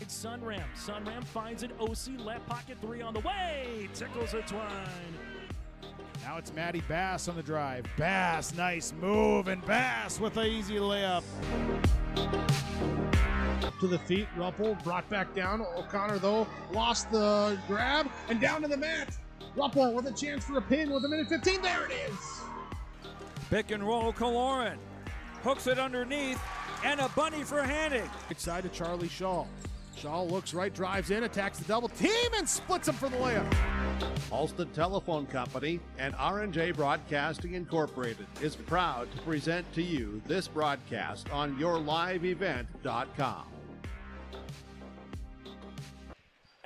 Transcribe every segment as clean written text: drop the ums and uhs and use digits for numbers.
It's Sunram. Sunram finds it. OC left pocket three on the way. Tickles a twine. Now it's Matty Bass on the drive. Bass, nice move, and Bass with an easy layup. To the feet, Ruppel brought back down. O'Connor, though, lost the grab and down to the mat. Ruppel with a chance for a pin with a minute 15. There it is. Pick and roll, Kaloran. Hooks it underneath, and a bunny for Hannig. Right side to Charlie Shaw. Shaw looks right, drives in, attacks the double team, and splits him for the layup. Alston Telephone Company and R&J Broadcasting Incorporated is proud to present to you this broadcast on yourliveevent.com.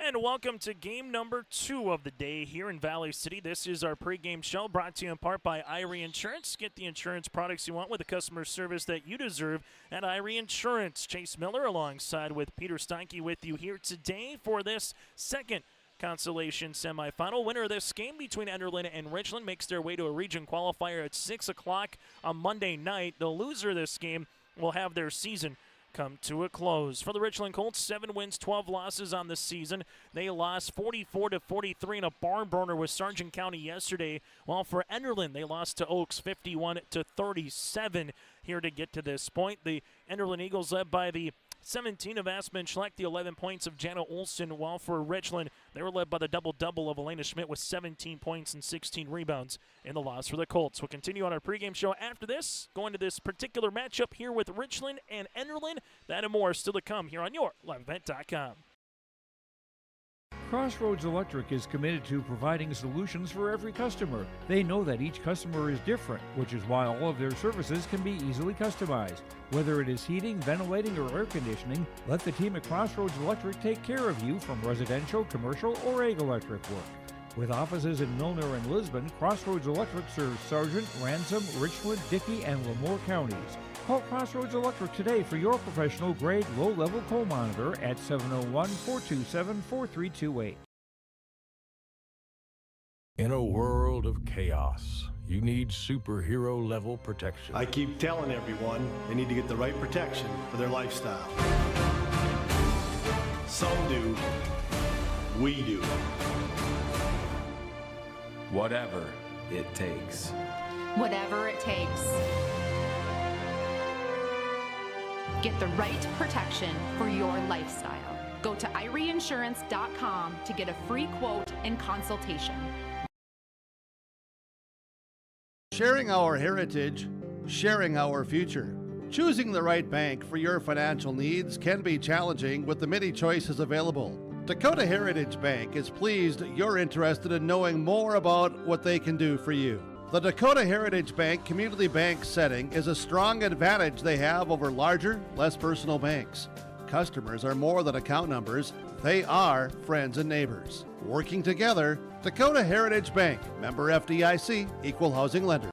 And welcome to game number 2 of the day here in Valley City. This is our pregame show brought to you in part by Irie Insurance. Get the insurance products you want with the customer service that you deserve at Irie Insurance. Chase Miller alongside with Peter Steinke with you here today for this second consolation semifinal. Winner of this game between Enderlin and Richland makes their way to a region qualifier at 6 o'clock on Monday night. The loser of this game will have their season come to a close. For the Richland Colts, 7 wins, 12 losses on the season. They lost 44-43 in a barn burner with Sargent County yesterday. While for Enderlin, they lost to Oaks 51-37 here to get to this point. The Enderlin Eagles led by the 17 of Aspen Schleck, the 11 points of Jana Olson, while for Richland, they were led by the double-double of Elena Schmidt with 17 points and 16 rebounds in the loss for the Colts. We'll continue on our pregame show after this, going to this particular matchup here with Richland and Enderlin. That and more still to come here on yourliveevent.com. Crossroads Electric is committed to providing solutions for every customer. They know that each customer is different, which is why all of their services can be easily customized. Whether it is heating, ventilating, or air conditioning, let the team at Crossroads Electric take care of you from residential, commercial, or ag electric work. With offices in Milner and Lisbon, Crossroads Electric serves Sargent, Ransom, Richland, Dickey, and Lemoore counties. Call Crossroads Electric today for your professional-grade low-level coal monitor at 701-427-4328. In a world of chaos, you need superhero-level protection. I keep telling everyone they need to get the right protection for their lifestyle. Some do. We do. Whatever it takes. Whatever it takes. Get the right protection for your lifestyle. Go to IrieInsurance.com to get a free quote and consultation. Sharing our heritage, sharing our future. Choosing the right bank for your financial needs can be challenging with the many choices available. Dakota Heritage Bank is pleased you're interested in knowing more about what they can do for you. The Dakota Heritage Bank community bank setting is a strong advantage they have over larger, less personal banks. Customers are more than account numbers, they are friends and neighbors. Working together, Dakota Heritage Bank, member FDIC, equal housing lender.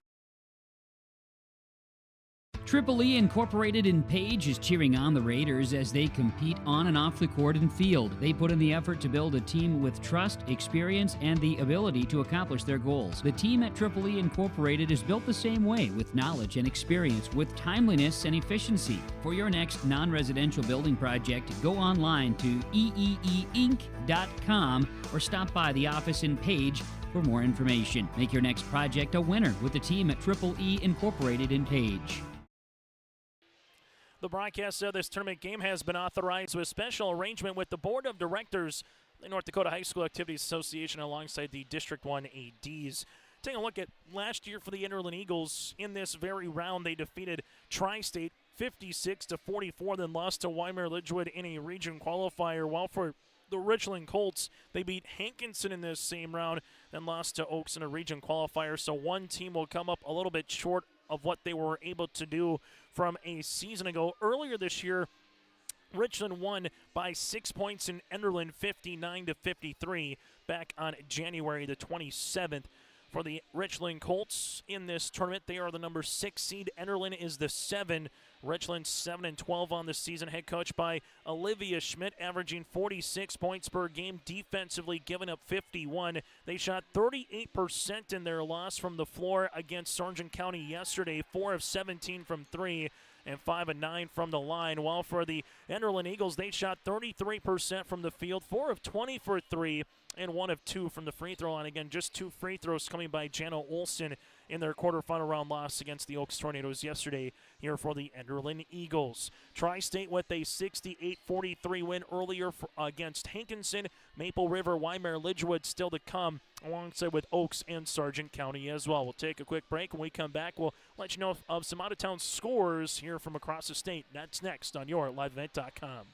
Triple E Incorporated in Page is cheering on the Raiders as they compete on and off the court and field. They put in the effort to build a team with trust, experience, and the ability to accomplish their goals. The team at Triple E Incorporated is built the same way, with knowledge and experience, with timeliness and efficiency. For your next non-residential building project, go online to eeeinc.com or stop by the office in Page for more information. Make your next project a winner with the team at Triple E Incorporated in Page. The broadcast of this tournament game has been authorized with special arrangement with the Board of Directors, the North Dakota High School Activities Association, alongside the District 1 ADs. Taking a look at last year for the Enderlin Eagles, in this very round, they defeated Tri-State 56-44, then lost to Weimar-Lidgewood in a region qualifier, while for the Richland Colts, they beat Hankinson in this same round, then lost to Oaks in a region qualifier. So one team will come up a little bit short of what they were able to do from a season ago. Earlier this year, Richland won by 6 points in Enderlin, 59-53, back on January the 27th. For the Richland Colts in this tournament, they are the number 6 seed. Enderlin is the 7. Richland 7-12 on the season, head coached by Olivia Schmidt, averaging 46 points per game, defensively giving up 51. They shot 38% in their loss from the floor against Sargent County yesterday, 4 of 17 from 3. and 5 of 9 from the line. While for the Enderlin Eagles, they shot 33% from the field, 4 of 20 for 3, and 1 of 2 from the free throw line. Again, just 2 free throws coming by Jana Olsen in their quarterfinal round loss against the Oaks Tornadoes yesterday here for the Enderlin Eagles. Tri-State with a 68-43 win earlier against Hankinson. Maple River, Weimar, Lidgewood still to come, alongside with Oaks and Sargent County as well. We'll take a quick break. When we come back, we'll let you know of some out-of-town scores here from across the state. That's next on your LiveEvent.com.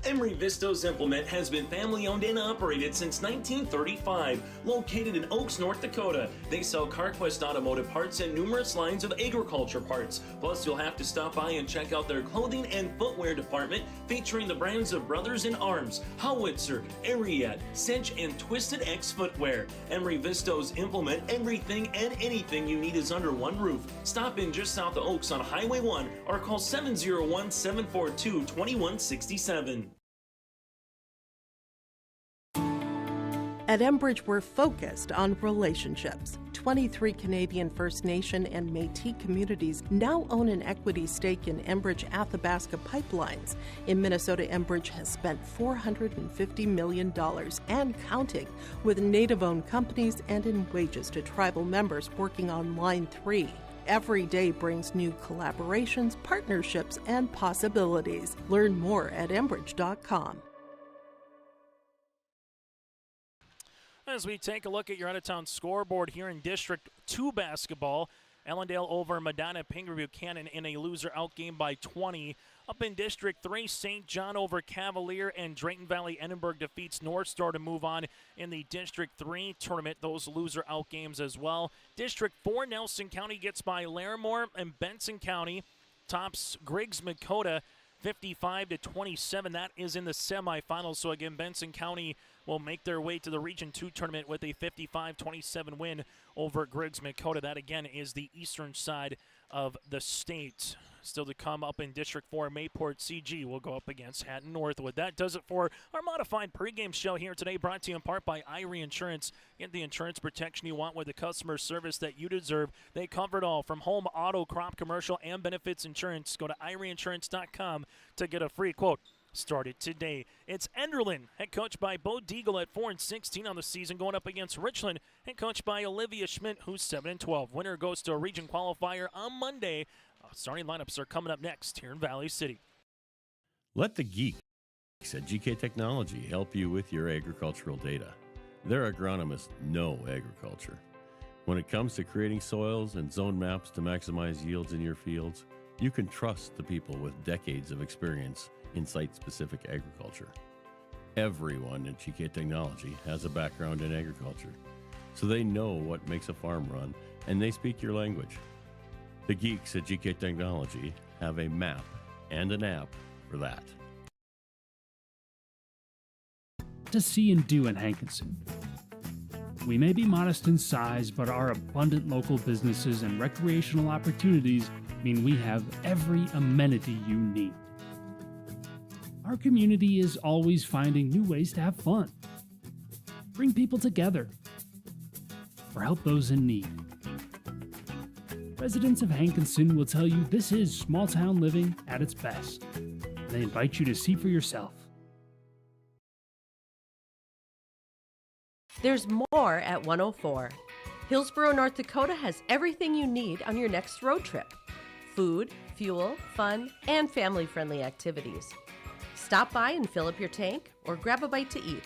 Emery Vistos Implement has been family-owned and operated since 1935. Located in Oaks, North Dakota, they sell CarQuest automotive parts and numerous lines of agriculture parts. Plus, you'll have to stop by and check out their clothing and footwear department, featuring the brands of Brothers in Arms, Howitzer, Ariat, Cinch, and Twisted X Footwear. Emery Vistos Implement, everything and anything you need is under one roof. Stop in just south of Oaks on Highway 1 or call 701-742-2167. At Enbridge, we're focused on relationships. 23 Canadian First Nation and Métis communities now own an equity stake in Enbridge Athabasca Pipelines. In Minnesota, Enbridge has spent $450 million and counting, with Native-owned companies and in wages to tribal members working on Line 3. Every day brings new collaborations, partnerships, and possibilities. Learn more at Enbridge.com. As we take a look at your out-of-town scoreboard here in District 2 basketball, Ellendale over Medina, Pingree Buchanan in a loser-out game by 20. Up in District 3, St. John over Cavalier, and Drayton Valley Edinburgh defeats North Star to move on in the District 3 tournament, those loser-out games as well. District 4, Nelson County gets by Larimore, and Benson County tops Griggs Makota 55-27. That is in the semifinals. So again, Benson County will make their way to the Region 2 tournament with a 55-27 win over Griggs Makota. That again is the eastern side of the state. Still to come up in District 4, Mayport CG will go up against Hatton Northwood. That does it for our modified pregame show here today, brought to you in part by Irie Insurance. Get the insurance protection you want with the customer service that you deserve. They cover it all, from home, auto, crop, commercial, and benefits insurance. Go to IrieInsurance.com to get a free quote. Started today. It's Enderlin, head coached by Bo Deagle at 4-16 on the season, going up against Richland, head coached by Olivia Schmidt, who's 7-12. Winner goes to a region qualifier on Monday. Starting lineups are coming up next here in Valley City. Let the geeks at GK Technology help you with your agricultural data. Their agronomists know agriculture. When it comes to creating soils and zone maps to maximize yields in your fields, you can trust the people with decades of experience in site-specific agriculture. Everyone at GK Technology has a background in agriculture, so they know what makes a farm run, and they speak your language. The geeks at GK Technology have a map and an app for that. To see and do in Hankinson. We may be modest in size, but our abundant local businesses and recreational opportunities mean we have every amenity you need. Our community is always finding new ways to have fun, bring people together, or help those in need. Residents of Hankinson will tell you this is small town living at its best. They invite you to see for yourself. There's more at 104. Hillsborough, North Dakota has everything you need on your next road trip. Food, fuel, fun, and family-friendly activities. Stop by and fill up your tank or grab a bite to eat.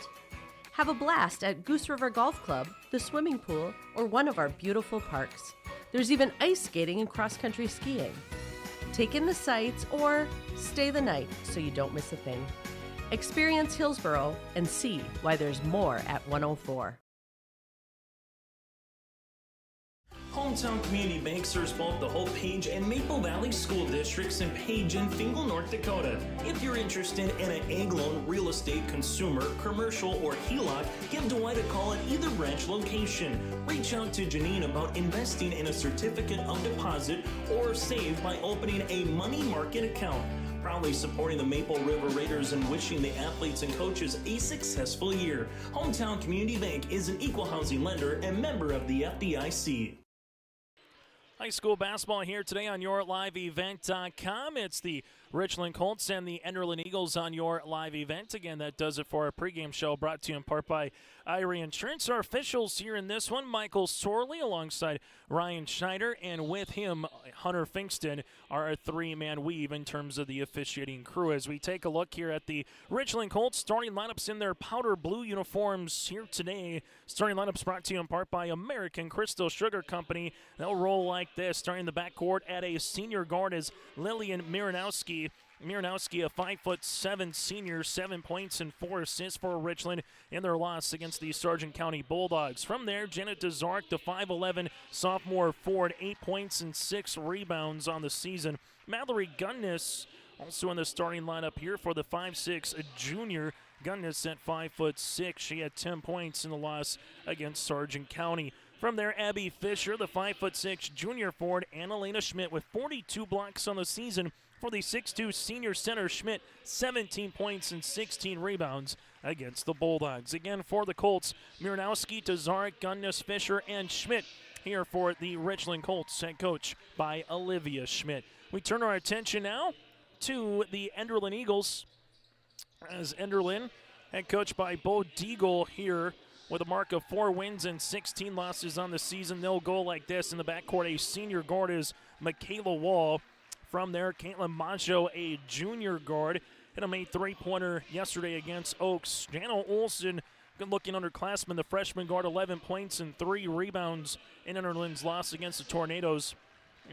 Have a blast at Goose River Golf Club, the swimming pool, or one of our beautiful parks. There's even ice skating and cross-country skiing. Take in the sights or stay the night so you don't miss a thing. Experience Hillsborough and see why there's more at 104. Hometown Community Bank serves both the Hope Page and Maple Valley School Districts in Page and Fingal, North Dakota. If you're interested in an ag loan, real estate, consumer, commercial, or HELOC, give Dwight a call at either branch location. Reach out to Janine about investing in a certificate of deposit or save by opening a money market account. Proudly supporting the Maple River Raiders and wishing the athletes and coaches a successful year. Hometown Community Bank is an equal housing lender and member of the FDIC. High school basketball here today on your live event.com. It's the Richland Colts and the Enderlin Eagles on your live event. Again, that does it for our pregame show, brought to you in part by Irie Insurance. Our officials here in this one, Michael Sorley alongside Ryan Schneider, and with him, Hunter Finkston, are a three-man weave in terms of the officiating crew. As we take a look here at the Richland Colts starting lineups in their powder blue uniforms here today. Starting lineups brought to you in part by American Crystal Sugar Company. They'll roll like this. Starting the backcourt at a senior guard is Lillian Miranowski. Miranowski, a 5'7" senior, 7 points and 4 assists for Richland in their loss against the Sargent County Bulldogs. From there, Janet DeZark, the 5'11" sophomore forward, 8 points and 6 rebounds on the season. Mallory Gunnis also in the starting lineup here for the 5'6" junior. Gunnis at 5'6". She had 10 points in the loss against Sargent County. From there, Abby Fisher, the 5'6" junior forward, and Elena Schmidt with 42 blocks on the season. For the 6'2" senior center, Schmidt, 17 points and 16 rebounds against the Bulldogs. Again, for the Colts, Miranowski, Tazarek, Gunnis, Fisher, and Schmidt here for the Richland Colts, head coach by Olivia Schmidt. We turn our attention now to the Enderlin Eagles, as Enderlin, head coached by Bo Deagle here, with a mark of 4 wins and 16 losses on the season. They'll go like this. In the backcourt, a senior guard is Michaela Wall. From there, Caitlin Maggio, a junior guard, hit a made three-pointer yesterday against Oaks. Jana Olson, good-looking underclassman, the freshman guard, 11 points and 3 rebounds in Enderlin's loss against the Tornadoes.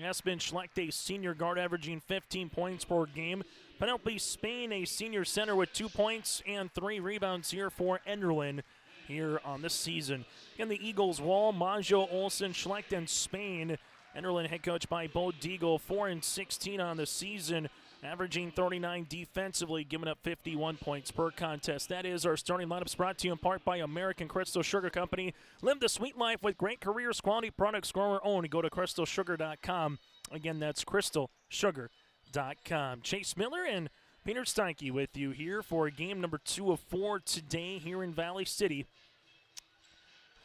Aspen Schlecht, a senior guard, averaging 15 points per game. Penelope Spain, a senior center, with 2 points and 3 rebounds here for Enderlin here on this season. In the Eagles, Wall, Maggio, Olson, Schlecht, and Spain. Enderlin head coach by Bo Deagle, 4-16 on the season, averaging 39 defensively, giving up 51 points per contest. That is our starting lineups, brought to you in part by American Crystal Sugar Company. Live the sweet life with great careers, quality products, grower owned. Go to crystalsugar.com. Again, that's crystalsugar.com. Chase Miller and Peter Steinke with you here for game number 2 of 4 today here in Valley City.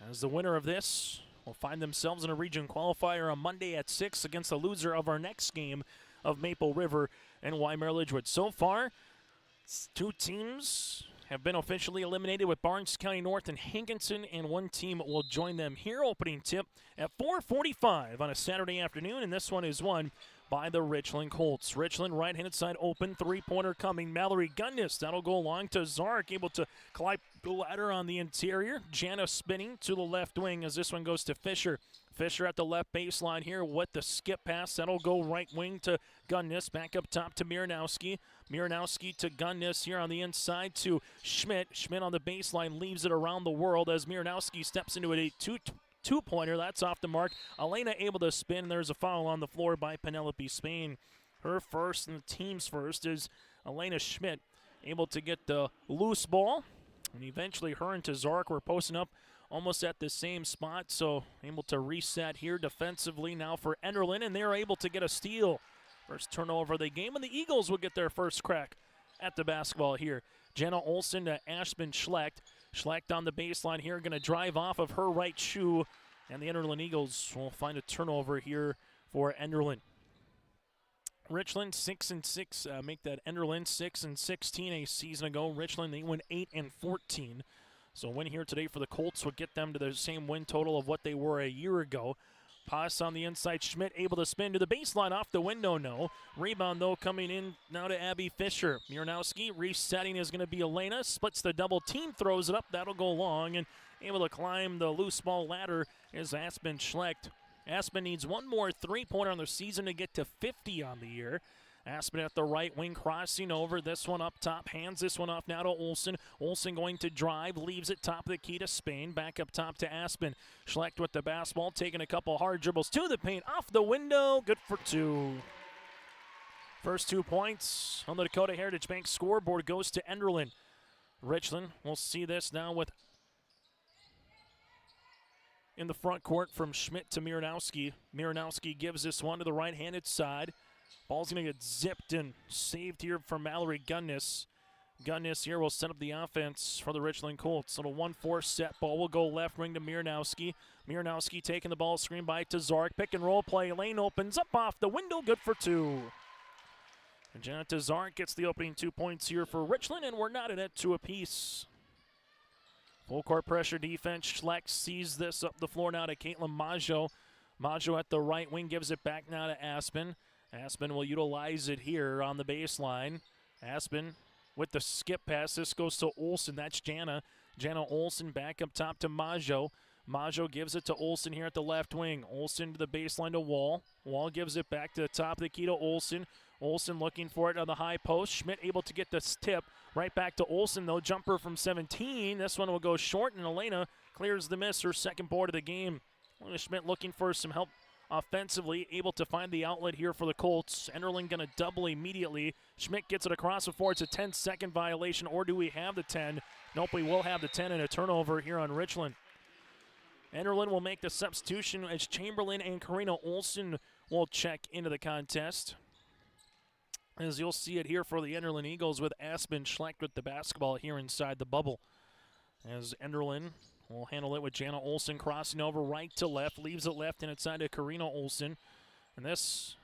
As the winner of this will find themselves in a region qualifier on Monday at 6 against the loser of our next game of Maple River and Weimar Lidgewood. So far, 2 teams have been officially eliminated with Barnes County North and Hankinson, and 1 team will join them here. Opening tip at 4:45 on a Saturday afternoon, and this one is won by the Richland Colts. Richland right-handed side open, 3-pointer coming. Mallory Gunnis, that'll go along to Zark, able to climb the ladder on the interior. Jana spinning to the left wing as this one goes to Fisher. Fisher at the left baseline here with the skip pass. That'll go right wing to Gunnis. Back up top to Miranowski. Miranowski to Gunnis here on the inside to Schmidt. Schmidt on the baseline leaves it around the world as Miranowski steps into a two-pointer. That's off the mark. Elena able to spin. There's a foul on the floor by Penelope Spain. Her first and the team's first is Elena Schmidt, able to get the loose ball. And eventually her and Tazark were posting up almost at the same spot, so able to reset here defensively now for Enderlin, and they're able to get a steal. First turnover of the game, and the Eagles will get their first crack at the basketball here. Jenna Olson to Aspen Schlecht. Schlecht on the baseline here, going to drive off of her right shoe, and the Enderlin Eagles will find a turnover here for Enderlin. Richland 6-6, make that Enderlin 6-16 a season ago. Richland, they went 8-14. So a win here today for the Colts would get them to the same win total of what they were a year ago. Pass on the inside, Schmidt able to spin to the baseline, off the window, no. Rebound, though, coming in now to Abby Fisher. Miranowski resetting is going to be Elena, splits the double team, throws it up, that'll go long, and able to climb the loose ball ladder is Aspen Schlecht. Aspen needs 1 more 3-pointer on the season to get to 50 on the year. Aspen at the right wing, crossing over. This one up top, hands this one off now to Olson. Olson going to drive, leaves it top of the key to Spain. Back up top to Aspen. Schlecht with the basketball, taking a couple hard dribbles to the paint, off the window, good for 2. First 2 points on the Dakota Heritage Bank scoreboard goes to Enderlin. Richland, we'll see this now with in the front court from Schmidt to Miranowski. Miranowski gives this one to the right-handed side. Ball's going to get zipped and saved here from Mallory Gunnis. Gunnis here will set up the offense for the Richland Colts. Little 1-4 set. Ball will go left wing to Miranowski. Miranowski taking the ball, screen by Tazark. Pick and roll play. Lane opens up off the window. Good for 2. And Janet Tazark gets the opening 2 points here for Richland, and we're knotted at 2 apiece. Full court pressure defense. Schleck sees this up the floor now to Caitlin Maggio. Maggio at the right wing gives it back now to Aspen. Aspen will utilize it here on the baseline. Aspen with the skip pass. This goes to Olsen. That's Jana. Jana Olsen back up top to Maggio. Maggio gives it to Olsen here at the left wing. Olsen to the baseline to Wall. Wall gives it back to the top of the key to Olsen. Olsen looking for it on the high post. Schmidt able to get this tip. Right back to Olsen, though. Jumper from 17. This one will go short, and Elena clears the miss, her second board of the game. Elena Schmidt looking for some help offensively, able to find the outlet here for the Colts. Enderlin going to double immediately. Schmidt gets it across before it's a 10-second violation, or do we have the 10? Nope, we will have the 10 and a turnover here on Richland. Enderlin will make the substitution as Chamberlain and Karina Olsen will check into the contest. As you'll see it here for the Enderlin Eagles with Aspen Schleck with the basketball here inside the bubble. As Enderlin will handle it with Jana Olsen crossing over right to left, leaves it left and inside to Karina Olsen. And this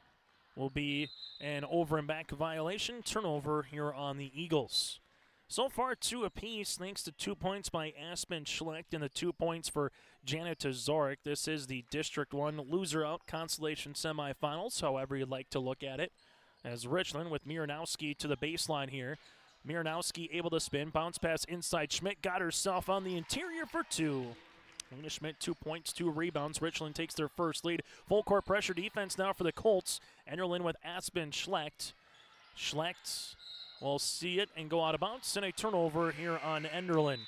will be an over and back violation, turnover here on the Eagles. So far 2 apiece thanks to 2 points by Aspen Schleck and the 2 points for Janet Tazark. This is the District 1 loser out consolation semifinals, however you'd like to look at it. As Richland with Miranowski to the baseline here. Miranowski able to spin, bounce pass inside. Schmidt got herself on the interior for 2. Lena Schmidt 2 points, 2 rebounds. Richland takes their first lead. Full court pressure defense now for the Colts. Enderlin with Aspen Schlecht. Schlecht will see it and go out of bounds, and a turnover here on Enderlin.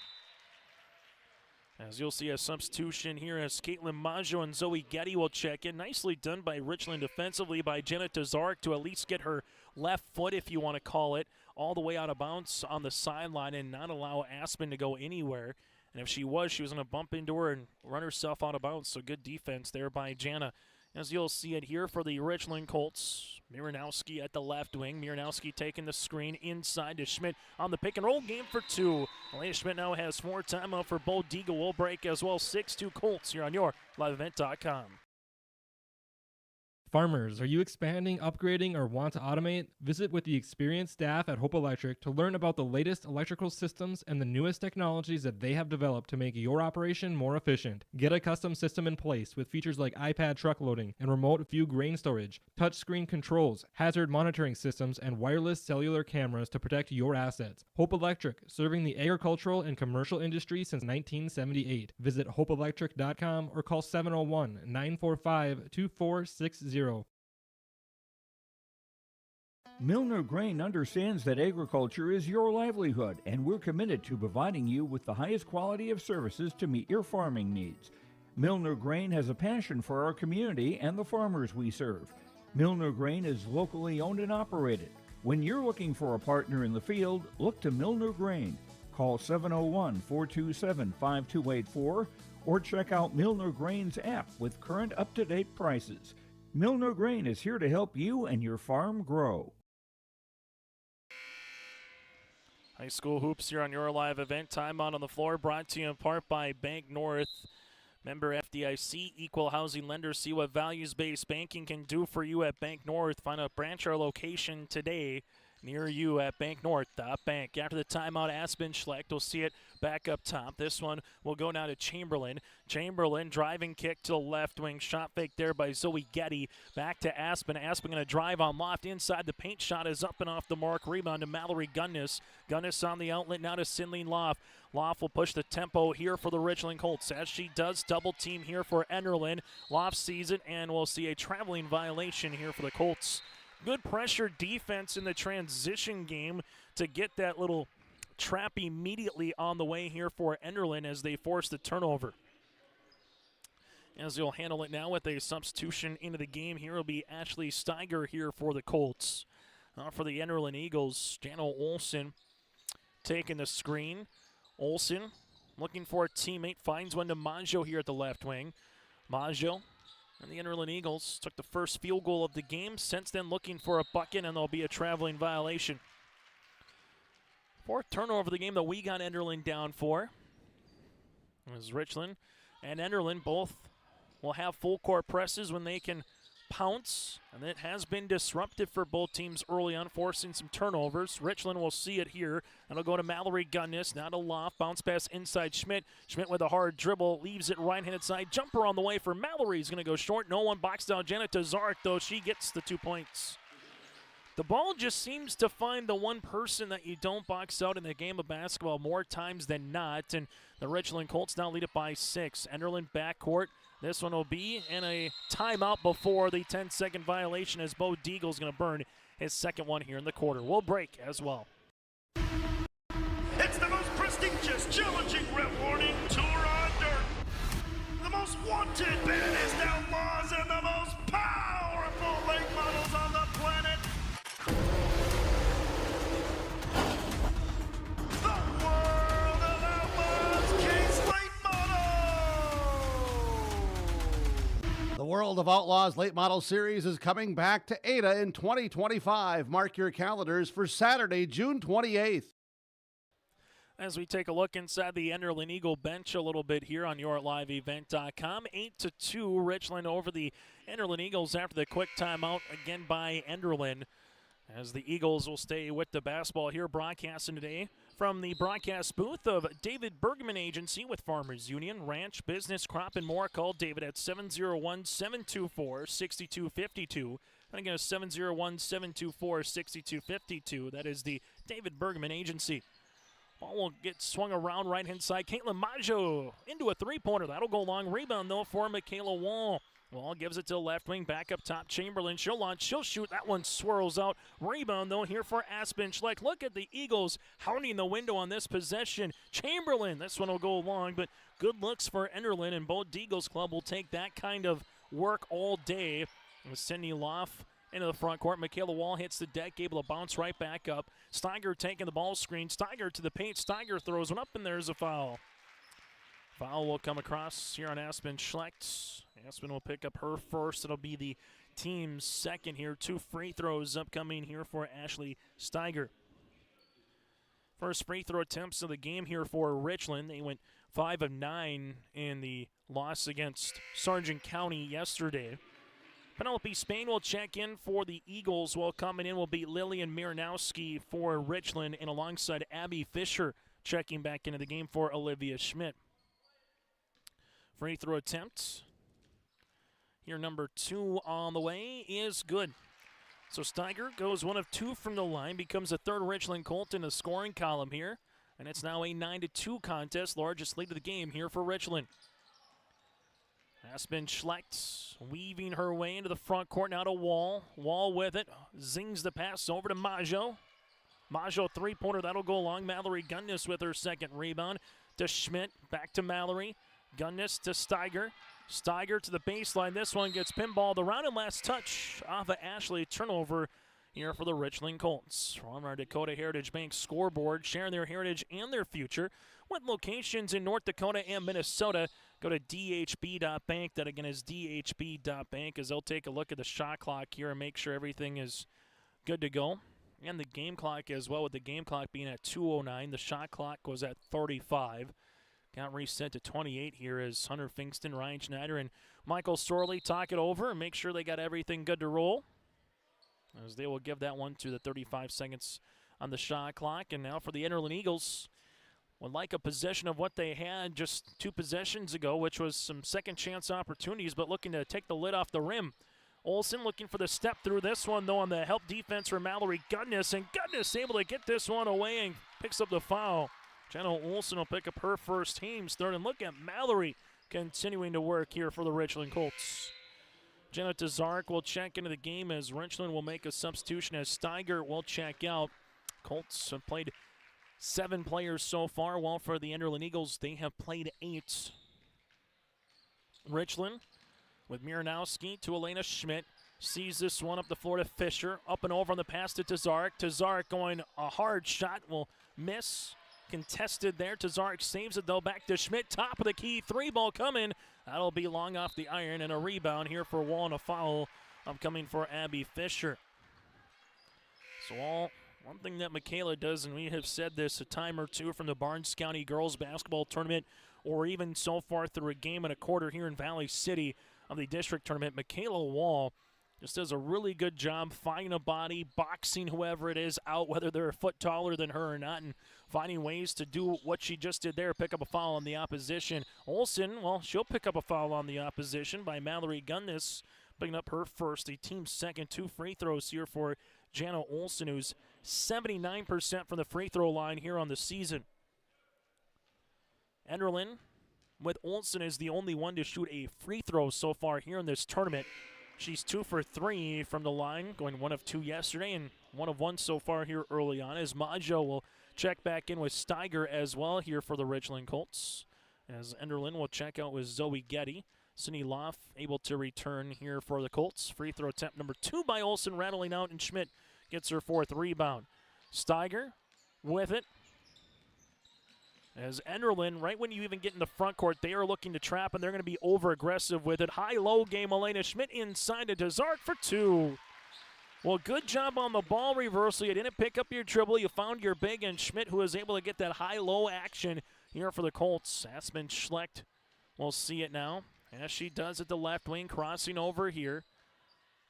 As you'll see a substitution here as Caitlin Maggio and Zoe Getty will check in. Nicely done by Richland defensively by Janet Tazark to at least get her left foot, if you want to call it, all the way out of bounds on the sideline and not allow Aspen to go anywhere. And if she was going to bump into her and run herself out of bounds. So good defense there by Jana. As you'll see it here for the Richland Colts. Miranowski at the left wing. Miranowski taking the screen inside to Schmidt on the pick and roll game for 2. Elena Schmidt now has 4 timeout for Bo Deagle will break as well. 6-2 Colts here on your liveevent.com. Farmers, are you expanding, upgrading, or want to automate? Visit with the experienced staff at Hope Electric to learn about the latest electrical systems and the newest technologies that they have developed to make your operation more efficient. Get a custom system in place with features like iPad truck loading and remote view grain storage, touchscreen controls, hazard monitoring systems, and wireless cellular cameras to protect your assets. Hope Electric, serving the agricultural and commercial industry since 1978. Visit hopeelectric.com or call 701-945-2460. Milner Grain understands that agriculture is your livelihood, and we're committed to providing you with the highest quality of services to meet your farming needs. Milner Grain has a passion for our community and the farmers we serve. Milner Grain is locally owned and operated. When you're looking for a partner in the field, look to Milner Grain. Call 701-427-5284 or check out Milner Grain's app with current up-to-date prices. Milner Grain is here to help you and your farm grow. High school hoops here on your live event. Timeout on the floor brought to you in part by Bank North. Member FDIC, equal housing lender. See what values-based banking can do for you at Bank North. Find a branch or location today near you at banknorth.bank. After the timeout, Aspen Schlecht will see it back up top. This one will go down to Chamberlain. Chamberlain driving kick to the left wing. Shot fake there by Zoe Getty. Back to Aspen. Aspen going to drive on loft inside. The paint shot is up and off the mark. Rebound to Mallory Gunnis. Gunnis on the outlet now to Cindy Loft. Loft will push the tempo here for the Richland Colts. As she does, double team here for Enderlin. Loft sees it, and we'll see a traveling violation here for the Colts. Good pressure defense in the transition game to get that little trap immediately on the way here for Enderlin as they force the turnover. As they'll handle it now with a substitution into the game here will be Ashley Steiger here for the Colts. For the Enderlin Eagles, Jana Olsen taking the screen. Olsen looking for a teammate, finds one to Maggio here at the left wing. Maggio and the Enderlin Eagles took the first field goal of the game. Since then looking for a bucket, and there'll be a traveling violation. Fourth turnover of the game that we got Enderlin down for. As Richland and Enderlin both will have full court presses when they can pounce, and it has been disruptive for both teams early on, forcing some turnovers. Richland will see it here. That'll go to Mallory Gunnis, now to Loft, bounce pass inside Schmidt. Schmidt with a hard dribble, leaves it right-handed side. Jumper on the way for Mallory. He's going to go short. No one boxed out Janet Tazark, though. She gets the 2 points. The ball just seems to find the one person that you don't box out in the game of basketball more times than not, and the Richland Colts now lead it by 6. Enderlin backcourt. This one will be in a timeout before the 10-second violation, as Bo Deagle's going to burn his second one here in the quarter. We'll break as well. It's the most prestigious, challenging, rewarding tour on dirt. The most wanted, baddest outlaws, and the most powerful late models on the planet. The world of outlaws, Case Late Model. The World of Outlaws Late Model Series is coming back to Ada in 2025. Mark your calendars for Saturday, June 28th. As we take a look inside the Enderlin Eagle bench a little bit here on YourLiveEvent.com. 8-2 Richland over the Enderlin Eagles after the quick timeout again by Enderlin. As the Eagles will stay with the basketball here, broadcasting today from the broadcast booth of David Bergman Agency with Farmers Union, Ranch, Business, Crop, and more. Call David at 701-724-6252. And again, 701-724-6252. That is the David Bergman Agency. Ball will get swung around right-hand side. Caitlin Maggio into a three-pointer. That'll go long. Rebound, though, for Michaela Wall. Wall gives it to the left wing. Back up top, Chamberlain. She'll launch. She'll shoot. That one swirls out. Rebound, though, here for Aspen Schleck. Look at the Eagles hounding the window on this possession. Chamberlain, this one will go long, but good looks for Enderlin, and Bo Deagle's club will take that kind of work all day. With Cindy Loff into the front court. Michaela Wall hits the deck, able to bounce right back up. Steiger taking the ball screen. Steiger to the paint. Steiger throws one up, and there's a foul. Foul will come across here on Aspen Schlecht. Aspen will pick up her first. It'll be the team's second here. 2 free throws upcoming here for Ashley Steiger. First free throw attempts of the game here for Richland. They went 5 of 9 in the loss against Sargent County yesterday. Penelope Spain will check in for the Eagles, while coming in will be Lillian Miranowski for Richland, and alongside Abby Fisher checking back into the game for Olivia Schmidt. Free throw attempt here, number 2 on the way, is good. So Steiger goes 1 of 2 from the line, becomes a third Richland Colt in the scoring column here, and it's now a 9-2 contest, largest lead of the game here for Richland. Aspen Schlecht weaving her way into the front court, now to Wall. Wall with it, zings the pass over to Maggio. Maggio three-pointer, that'll go long. Mallory Gunnis with her second rebound. To Schmidt, back to Mallory. Gunnis to Steiger. Steiger to the baseline. This one gets pinballed around, and last touch off of Ashley. Turnover here for the Richland Colts. On our Dakota Heritage Bank scoreboard, sharing their heritage and their future with locations in North Dakota and Minnesota. Go to dhb.bank. That again is dhb.bank, as they'll take a look at the shot clock here and make sure everything is good to go. And the game clock as well, with the game clock being at 2:09. The shot clock was at 35. Got reset to 28 here as Hunter Fingston, Ryan Schneider, and Michael Sorley talk it over and make sure they got everything good to roll, as they will give that one to the 35 seconds on the shot clock. And now for the Enderlin Eagles, would like a possession of what they had just 2 possessions ago, which was some second chance opportunities, but looking to take the lid off the rim. Olsen looking for the step through. This one, though, on the help defense for Mallory Gunnis, and Gunnis able to get this one away and picks up the foul. Jenna Olsen will pick up her first, team's third, and look at Mallory continuing to work here for the Richland Colts. Jenna Tazark will check into the game as Richland will make a substitution as Steiger will check out. Colts have played 7 players so far, while for the Enderlin Eagles, they have played 8. Richland with Miranowski to Elena Schmidt. Sees this one up the floor to Fisher. Up and over on the pass to Tazark. Tazark going a hard shot, will miss. Contested there. Tazark saves it, though. Back to Schmidt. Top of the key. 3-ball coming. That'll be long off the iron, and a rebound here for Wall, and a foul upcoming for Abby Fisher. So Wall One thing that Michaela does, and we have said this a time or two from the Barnes County girls basketball tournament, or even so far through a game and a quarter here in Valley City of the district tournament, Michaela Wall just does a really good job finding a body, boxing whoever it is out, whether they're a foot taller than her or not, and finding ways to do what she just did there, pick up a foul on the opposition. Olsen, well, she'll pick up a foul on the opposition by Mallory Gunnis, picking up her first, the team's second. 2 free throws here for Jana Olsen, who's 79% from the free throw line here on the season. Enderlin with Olsen is the only one to shoot a free throw so far here in this tournament. She's 2 for 3 from the line, going 1 of 2 yesterday and 1 of 1 so far here early on, as Maggio will check back in with Steiger as well here for the Richland Colts, as Enderlin will check out with Zoe Getty. Cindy Loff able to return here for the Colts. Free throw attempt number 2 by Olsen, rattling out, and Schmidt gets her 4th rebound. Steiger with it. As Enderlin, right when you even get in the front court, they are looking to trap, and they're going to be over-aggressive with it. High-low game, Elena Schmidt inside to Zark for 2. Well, good job on the ball reversal. You didn't pick up your dribble. You found your big, and Schmidt, who was able to get that high-low action here for the Colts. Aspen Schlecht will see it now, as she does at the left wing, crossing over here.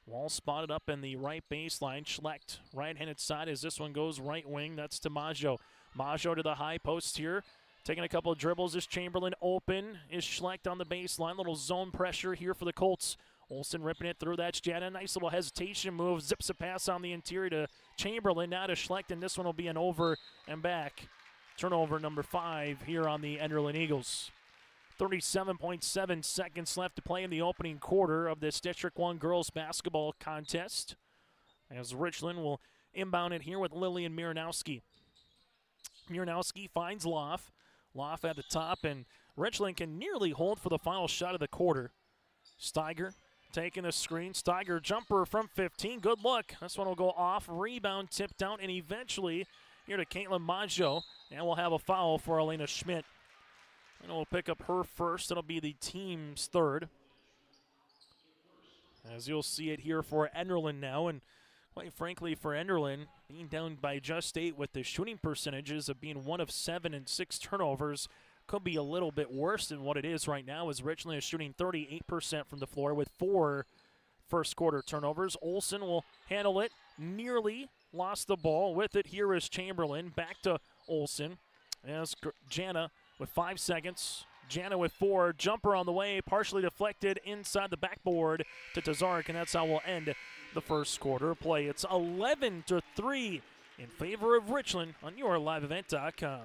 Wall spotted up in the right baseline. Schlecht, right-handed side as this one goes right wing. That's to Maggio. Maggio to the high post here. Taking a couple of dribbles. Is Chamberlain open? Is Schlecht on the baseline? Little zone pressure here for the Colts. Olsen ripping it through. That's Jana. Nice little hesitation move. Zips a pass on the interior to Chamberlain. Now to Schlecht, and this one will be an over and back. Turnover number 5 here on the Enderlin Eagles. 37.7 seconds left to play in the opening quarter of this District 1 girls basketball contest, as Richland will inbound it here with Lillian Miranowski. Miranowski finds Loff. Loff at the top, and Richland can nearly hold for the final shot of the quarter. Steiger taking a screen. Steiger jumper from 15. Good look. This one will go off. Rebound tipped down, and eventually here to Caitlin Maggio, and we'll have a foul for Elena Schmidt. And we'll pick up her first. It'll be the team's 3rd. As you'll see it here for Enderlin now, and quite frankly for Enderlin, being down by just 8 with the shooting percentages of being 1 of 7 and 6 turnovers, could be a little bit worse than what it is right now, as Richland is shooting 38% from the floor with 4 first quarter turnovers. Olsen will handle it. Nearly lost the ball. With it, here is Chamberlain. Back to Olsen. As Jana with 5 seconds. Jana with 4. Jumper on the way. Partially deflected inside the backboard to Tazark, and that's how we'll end the first quarter play. It's 11-3 in favor of Richland on YourLiveEvent.com.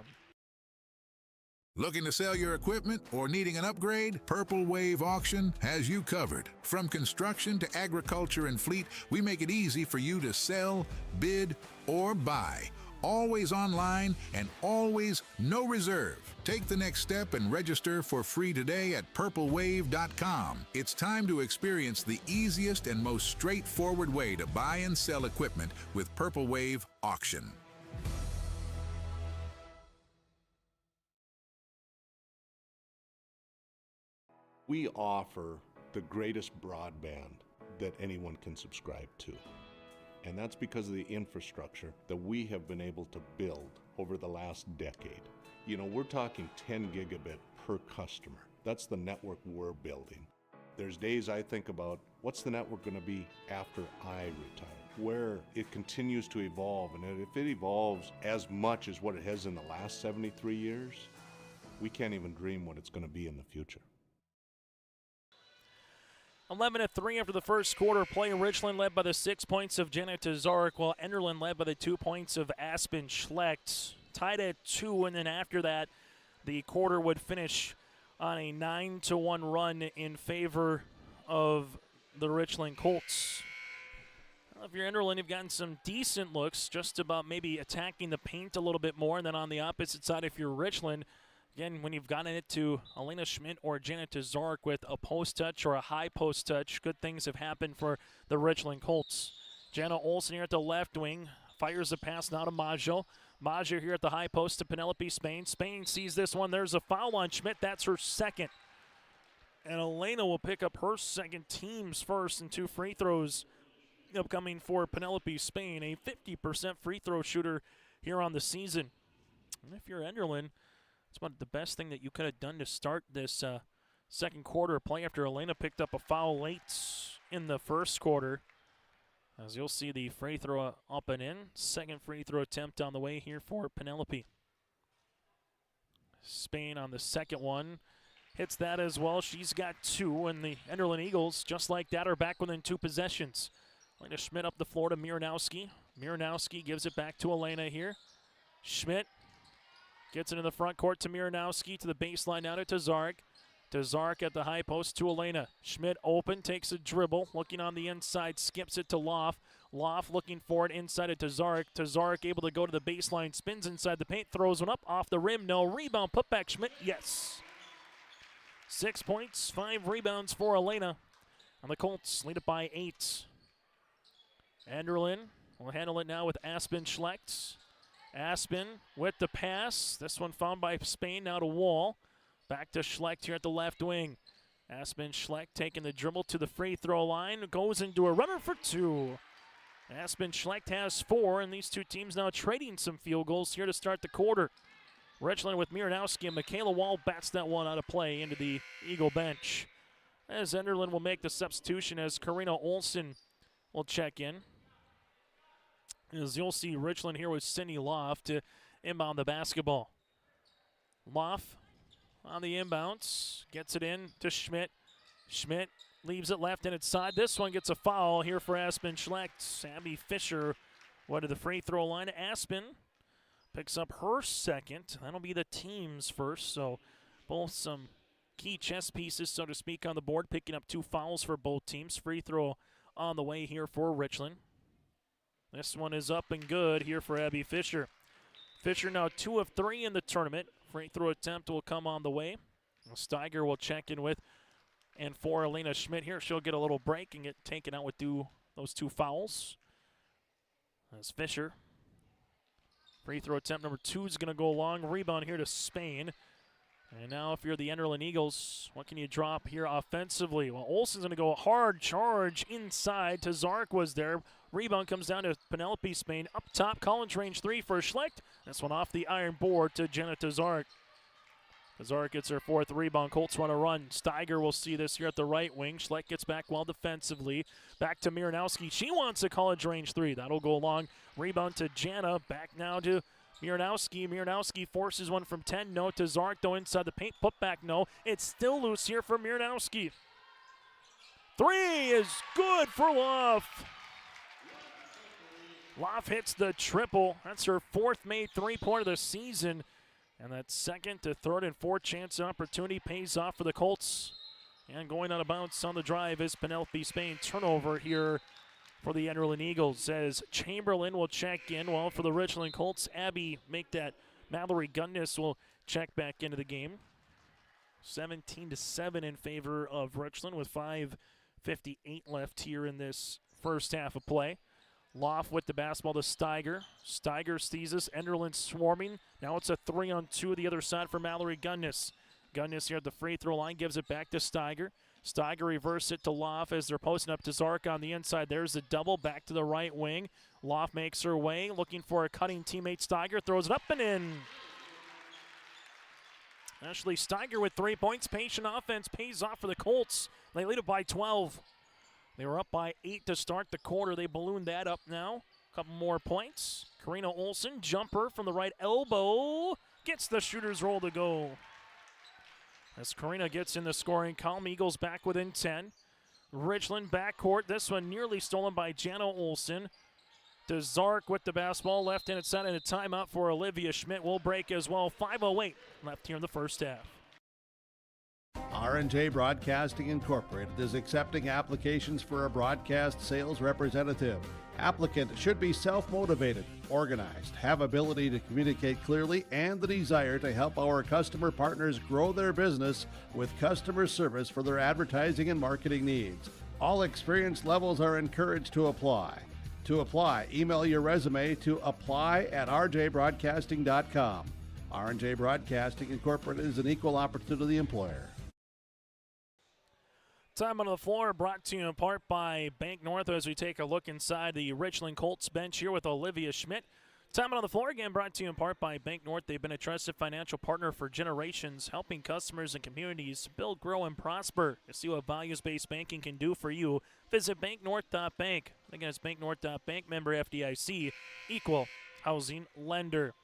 Looking to sell your equipment or needing an upgrade? Purple Wave Auction has you covered. From construction to agriculture and fleet, we make it easy for you to sell, bid, or buy. Always online and always no reserve. Take the next step and register for free today at purplewave.com. It's time to experience the easiest and most straightforward way to buy and sell equipment with Purple Wave Auction. We offer the greatest broadband that anyone can subscribe to. And that's because of the infrastructure that we have been able to build over the last decade. You know, we're talking 10 gigabit per customer. That's the network we're building. There's days I think about, what's the network going to be after I retire? Where it continues to evolve, and if it evolves as much as what it has in the last 73 years, we can't even dream what it's going to be in the future. 11-3 after the first quarter play. Richland led by the 6 points of Jenna Tazark, while Enderlin led by the 2 points of Aspen Schlecht. Tied at 2, and then after that, the quarter would finish on a 9-1 run in favor of the Richland Colts. Well, if you're Enderlin, you've gotten some decent looks, just about maybe attacking the paint a little bit more. And then on the opposite side, if you're Richland, again, when you've gotten it to Elena Schmidt or Janet Tazark with a post touch or a high post touch, good things have happened for the Richland Colts. Jana Olsen here at the left wing fires a pass now to Maggio. Maggio here at the high post to Penelope Spain. Spain sees this one. There's a foul on Schmidt. That's her second. And Elena will pick up her second, team's first, and 2 free throws upcoming for Penelope Spain, a 50% free throw shooter here on the season. And if you're Enderlin, it's about the best thing that you could have done to start this second quarter of play after Elena picked up a foul late in the first quarter. As you'll see the free throw up and in. Second free throw attempt on the way here for Penelope. Spain on the second one. Hits that as well. She's got two, and the Enderlin Eagles, just like that, are back within 2 possessions. Elena Schmidt up the floor to Miranowski. Miranowski gives it back to Elena here. Schmidt gets it in the front court to Miranowski, to the baseline now to Tazark. Tazark at the high post to Elena. Schmidt open, takes a dribble, looking on the inside, skips it to Loff. Loff looking for it inside of Tazark. Tazark able to go to the baseline, spins inside the paint, throws one up, off the rim, no. Rebound, put back Schmidt, yes. 6 points, 5 rebounds for Elena. And the Colts lead it by 8. Enderlin will handle it now with Aspen Schlecht. Aspen with the pass. This one found by Spain, now to Wall. Back to Schlecht here at the left wing. Aspen Schlecht taking the dribble to the free throw line. Goes into a runner for 2. Aspen Schlecht has 4, and these two teams now trading some field goals here to start the quarter. Richland with Miranowski, and Michaela Wall bats that one out of play into the Eagle bench. As Enderlin will make the substitution as Karina Olsen will check in. As you'll see Richland here with Cindy Loff to inbound the basketball. Loff on the inbounds, gets it in to Schmidt. Schmidt leaves it left-handed side. This one gets a foul here for Aspen Schlecht. Abby Fisher went to the free throw line. Aspen picks up her second. That'll be the team's first, so both some key chess pieces, so to speak, on the board, picking up 2 fouls for both teams. Free throw on the way here for Richland. This one is up and good here for Abby Fisher. Fisher now 2 of 3 in the tournament. Free throw attempt will come on the way. Steiger will check in with, and for Elena Schmidt here, she'll get a little break and get taken out with those 2 fouls. As Fisher, free throw attempt number 2 is going to go long. Rebound here to Spain. And now if you're the Enderlin Eagles, what can you drop here offensively? Well, Olsen's going to go a hard charge inside. Tazark was there. Rebound comes down to Penelope Spain. Up top, Collins range 3 for Schlecht. This one off the iron board to Jenna Tazark. Tazark gets her 4th rebound. Colts run a run. Steiger will see this here at the right wing. Schlecht gets back well defensively. Back to Miranowski. She wants a college range 3. That'll go long. Rebound to Jana. Back now to Miranowski. Miranowski forces one from 10. No. Tazark though inside the paint. Put back no. It's still loose here for Miranowski. 3 is good for Loff. Loff hits the triple. That's her 4th made 3-pointer of the season. And that second to third and fourth chance opportunity pays off for the Colts. And going out of bounds on the drive is Penelope Spain. Turnover here for the Enderlin Eagles as Chamberlain will check in. Well, for the Richland Colts, Abby make that. Mallory Gunnis will check back into the game. 17-7 in favor of Richland with 5:58 left here in this first half of play. Loff with the basketball to Steiger. Steiger sees us. Enderlin swarming. Now it's a 3-on-2 the other side for Mallory Gunnis. Gunnis here at the free throw line gives it back to Steiger. Steiger reverse it to Loff as they're posting up to Zark on the inside. There's the double back to the right wing. Loff makes her way, looking for a cutting teammate. Steiger throws it up and in. Ashley Steiger with 3 points. Patient offense pays off for the Colts. They lead it by 12. They were up by 8 to start the quarter. They ballooned that up now. A couple more points. Karina Olsen, jumper from the right elbow. Gets the shooter's roll to go. As Karina gets in the scoring column, Eagles back within 10. Richland backcourt. This one nearly stolen by Jana Olsen. Tazark with the basketball. Left-handed side and a timeout for Olivia Schmidt. Will break as well. 5:08 left here in the first half. R&J Broadcasting Incorporated is accepting applications for a broadcast sales representative. Applicant should be self-motivated, organized, have ability to communicate clearly, and the desire to help our customer partners grow their business with customer service for their advertising and marketing needs. All experience levels are encouraged to apply. To apply, email your resume to apply@rjbroadcasting.com. R&J Broadcasting Incorporated is an equal opportunity employer. Time on the floor brought to you in part by Bank North as we take a look inside the Richland Colts bench here with Olivia Schmidt. Time on the floor again brought to you in part by Bank North. They've been a trusted financial partner for generations, helping customers and communities build, grow, and prosper. To see what values-based banking can do for you, visit banknorth.bank. Again, it's banknorth.bank, member FDIC, equal housing lender.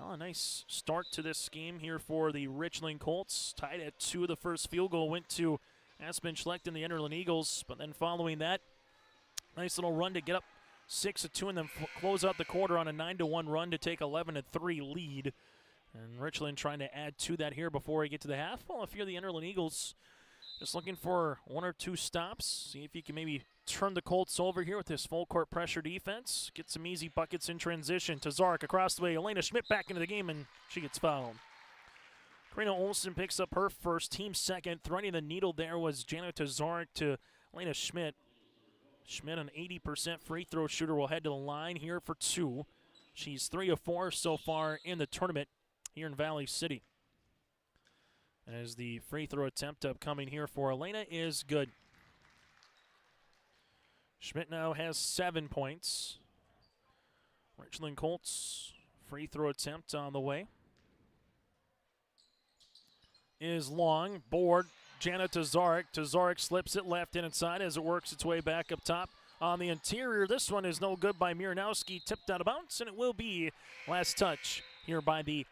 Well, a nice start to this game here for the Richland Colts. Tied at 2. The first field goal went to Aspen Schlecht and the Enderlin Eagles, but then following that, nice little run to get up 6-2 and then close out the quarter on a 9-1 run to take 11-3 lead. And Richland trying to add to that here before we get to the half. Well, if you're the Enderlin Eagles, just looking for 1 or 2 stops, see if you can maybe turn the Colts over here with this full court pressure defense. Get some easy buckets in transition. To Zarek across the way. Elena Schmidt back into the game, and she gets fouled. Karina Olsen picks up her first, team second. Threading the needle there was Janet Tazarek to Elena Schmidt. Schmidt, an 80% free throw shooter, will head to the line here for 2. She's 3 of 4 so far in the tournament here in Valley City. As the free throw attempt upcoming here for Elena is good. Schmidt now has 7 points. Richland Colts free throw attempt on the way. Is long. Board. Jana Tazarek. Tazarek slips it left and inside as it works its way back up top. On the interior, this one is no good by Miranowski. Tipped out of bounds, and it will be last touch here by the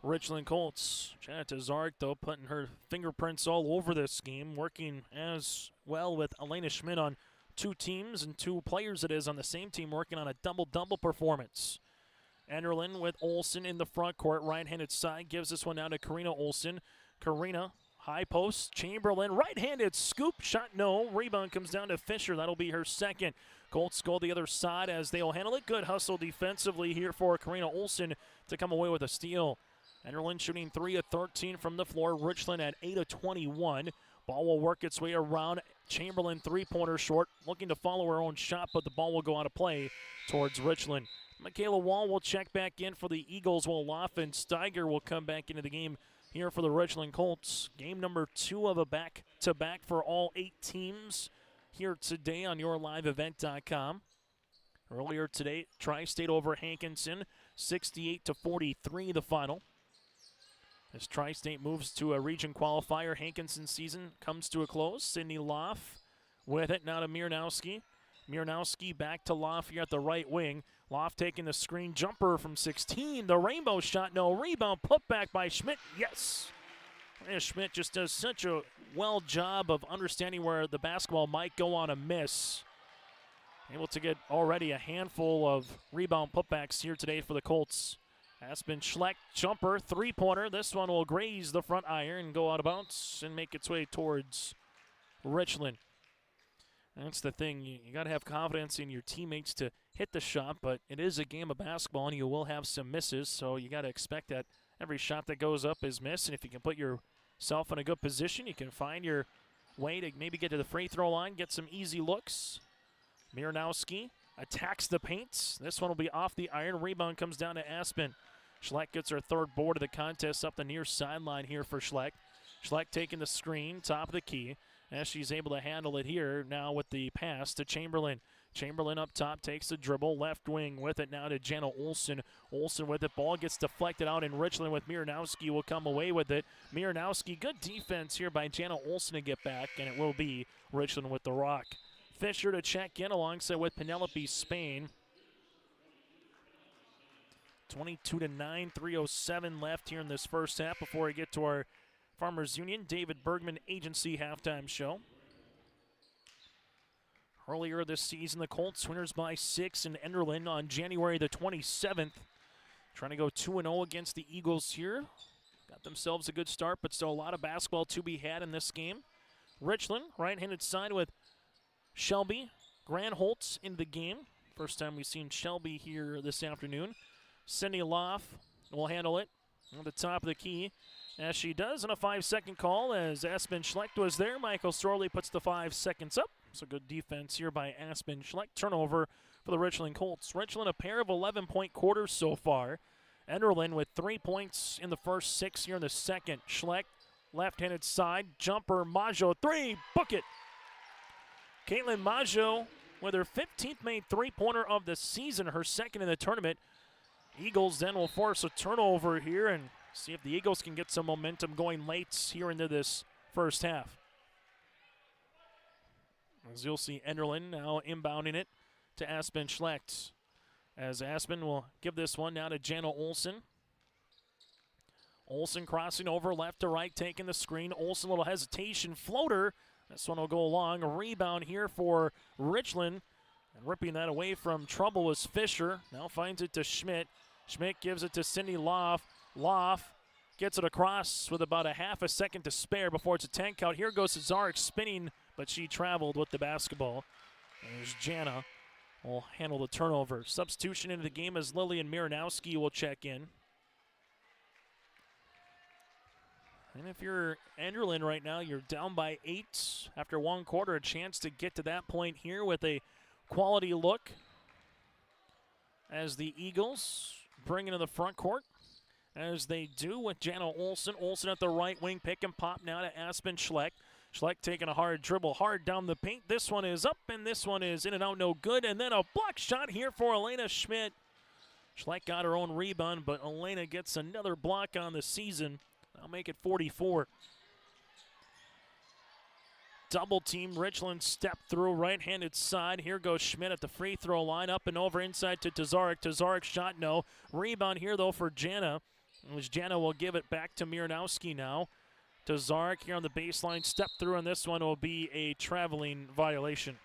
Richland Colts. Jana Tazarek, though, putting her fingerprints all over this game, working as well with Elena Schmidt on 2 teams and 2 players it is on the same team, working on a double-double performance. Enderlin with Olsen in the front court, right-handed side, gives this one down to Karina Olsen. Karina, high post, Chamberlain, right-handed scoop, shot no, rebound comes down to Fisher, that'll be her second. Colts go the other side as they'll handle it. Good hustle defensively here for Karina Olsen to come away with a steal. Enderlin shooting 3 of 13 from the floor, Richland at 8 of 21. Ball will work its way around. Chamberlain three-pointer short, looking to follow her own shot, but the ball will go out of play towards Richland. Michaela Wall will check back in for the Eagles, while Steiger will come back into the game here for the Richland Colts. Game number 2 of a back-to-back for all 8 teams here today on YourLiveEvent.com. Earlier today, Tri-State over Hankinson, 68-43 the final. As Tri-State moves to a region qualifier, Hankinson's season comes to a close. Sydney Loff with it now to Miranowski. Miranowski back to Loff here at the right wing. Loff taking the screen jumper from 16. The rainbow shot, no rebound. Put back by Schmidt, yes. And Schmidt just does such a well job of understanding where the basketball might go on a miss. Able to get already a handful of rebound putbacks here today for the Colts. Aspen Schlecht jumper, 3-pointer. This one will graze the front iron and go out of bounds and make its way towards Richland. That's the thing. You got to have confidence in your teammates to hit the shot, but it is a game of basketball, and you will have some misses, so you got to expect that every shot that goes up is missed, and if you can put yourself in a good position, you can find your way to maybe get to the free throw line, get some easy looks. Miranowski attacks the paint. This one will be off the iron. Rebound comes down to Aspen. Schlecht gets her 3rd board of the contest up the near sideline here for Schlecht. Schlecht taking the screen, top of the key, as she's able to handle it here now with the pass to Chamberlain. Chamberlain up top takes the dribble, left wing with it now to Jana Olsen. Olsen with it, ball gets deflected out in Richland with Miranowski will come away with it. Miranowski, good defense here by Jana Olsen to get back, and it will be Richland with the rock. Fisher to check in alongside with Penelope Spain. 22-9, 3:07 left here in this first half before we get to our Farmers Union David Bergman Agency halftime show. Earlier this season, the Colts winners by 6 in Enderlin on January the 27th. Trying to go 2-0 against the Eagles here. Got themselves a good start, but still a lot of basketball to be had in this game. Richland, right-handed side with Shelby. Granholtz in the game. First time we've seen Shelby here this afternoon. Cindy Loff will handle it on the top of the key, as she does, on a 5-second call as Aspen Schlecht was there. Michael Storley puts the 5 seconds up. So good defense here by Aspen Schlecht. Turnover for the Richland Colts. Richland a pair of 11-point quarters so far. Enderlin with 3 points in the first 6 here in the second. Schlecht left-handed side. Jumper, Maggio, three, book it. Caitlin Maggio with her 15th made three-pointer of the season, her second in the tournament. Eagles then will force a turnover here and see if the Eagles can get some momentum going late here into this first half. As you'll see, Enderlin now inbounding it to Aspen Schlecht. As Aspen will give this one now to Jana Olsen. Olsen crossing over left to right, taking the screen. Olsen, a little hesitation, floater. This one will go along. A rebound here for Richland. And ripping that away from trouble was Fisher. Now finds it to Schmidt. Schmidt gives it to Cindy Loff. Loff gets it across with about a half a second to spare before it's a 10 count. Here goes Zarek spinning, but she traveled with the basketball. There's Jana will handle the turnover. Substitution into the game as Lillian Miranowski will check in. And if you're Enderlin right now, you're down by 8 after one quarter. A chance to get to that point here with a quality look as the Eagles bring into the front court, as they do with Jana Olsen. Olsen at the right wing, pick and pop now to Aspen Schlecht. Schlecht taking a hard dribble, hard down the paint. This one is up, and this one is in and out, no good. And then a block shot here for Elena Schmidt. Schlecht got her own rebound, but Elena gets another block on the season. I'll make it 44. Double team. Richland step through right-handed side. Here goes Schmidt at the free throw line. Up and over inside to Tazarek. Tazarek shot no. Rebound here though for Jana. As Jana will give it back to Miranowski now. Tazarek here on the baseline. Step through, and this one will be a traveling violation.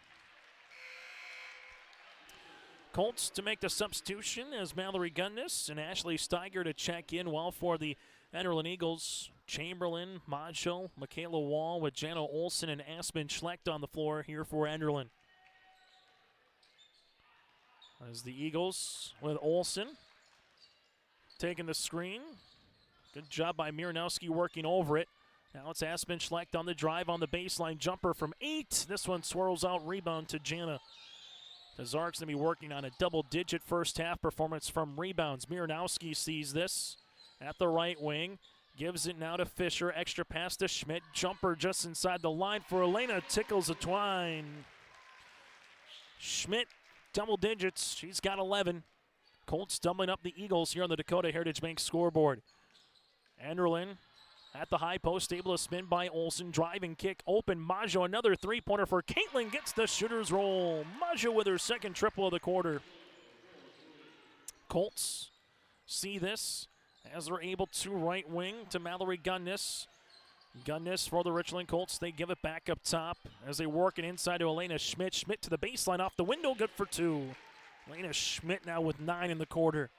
Colts to make the substitution as Mallory Gunnis and Ashley Steiger to check in, while for the Enderlin Eagles, Chamberlain, Macho, Michaela Wall with Jana Olsen and Aspen Schlecht on the floor here for Enderlin. As the Eagles with Olsen taking the screen. Good job by Miranowski working over it. Now it's Aspen Schlecht on the drive on the baseline. Jumper from 8. This one swirls out, rebound to Jana. Tazarek's going to be working on a double-digit first half performance from rebounds. Miranowski sees this at the right wing. Gives it now to Fisher. Extra pass to Schmidt. Jumper just inside the line for Elena. Tickles the twine. Schmidt, double digits. She's got 11. Colts doubling up the Eagles here on the Dakota Heritage Bank scoreboard. Enderlin at the high post, able to spin by Olsen. Driving kick, open. Maggio, another three-pointer for Caitlin. Gets the shooter's roll. Maggio with her second triple of the quarter. Colts see this as they're able to right wing to Mallory Gunnis. Gunnis for the Richland Colts. They give it back up top as they work it inside to Elena Schmidt. Schmidt to the baseline, off the window, good for 2. Elena Schmidt now with 9 in the quarter.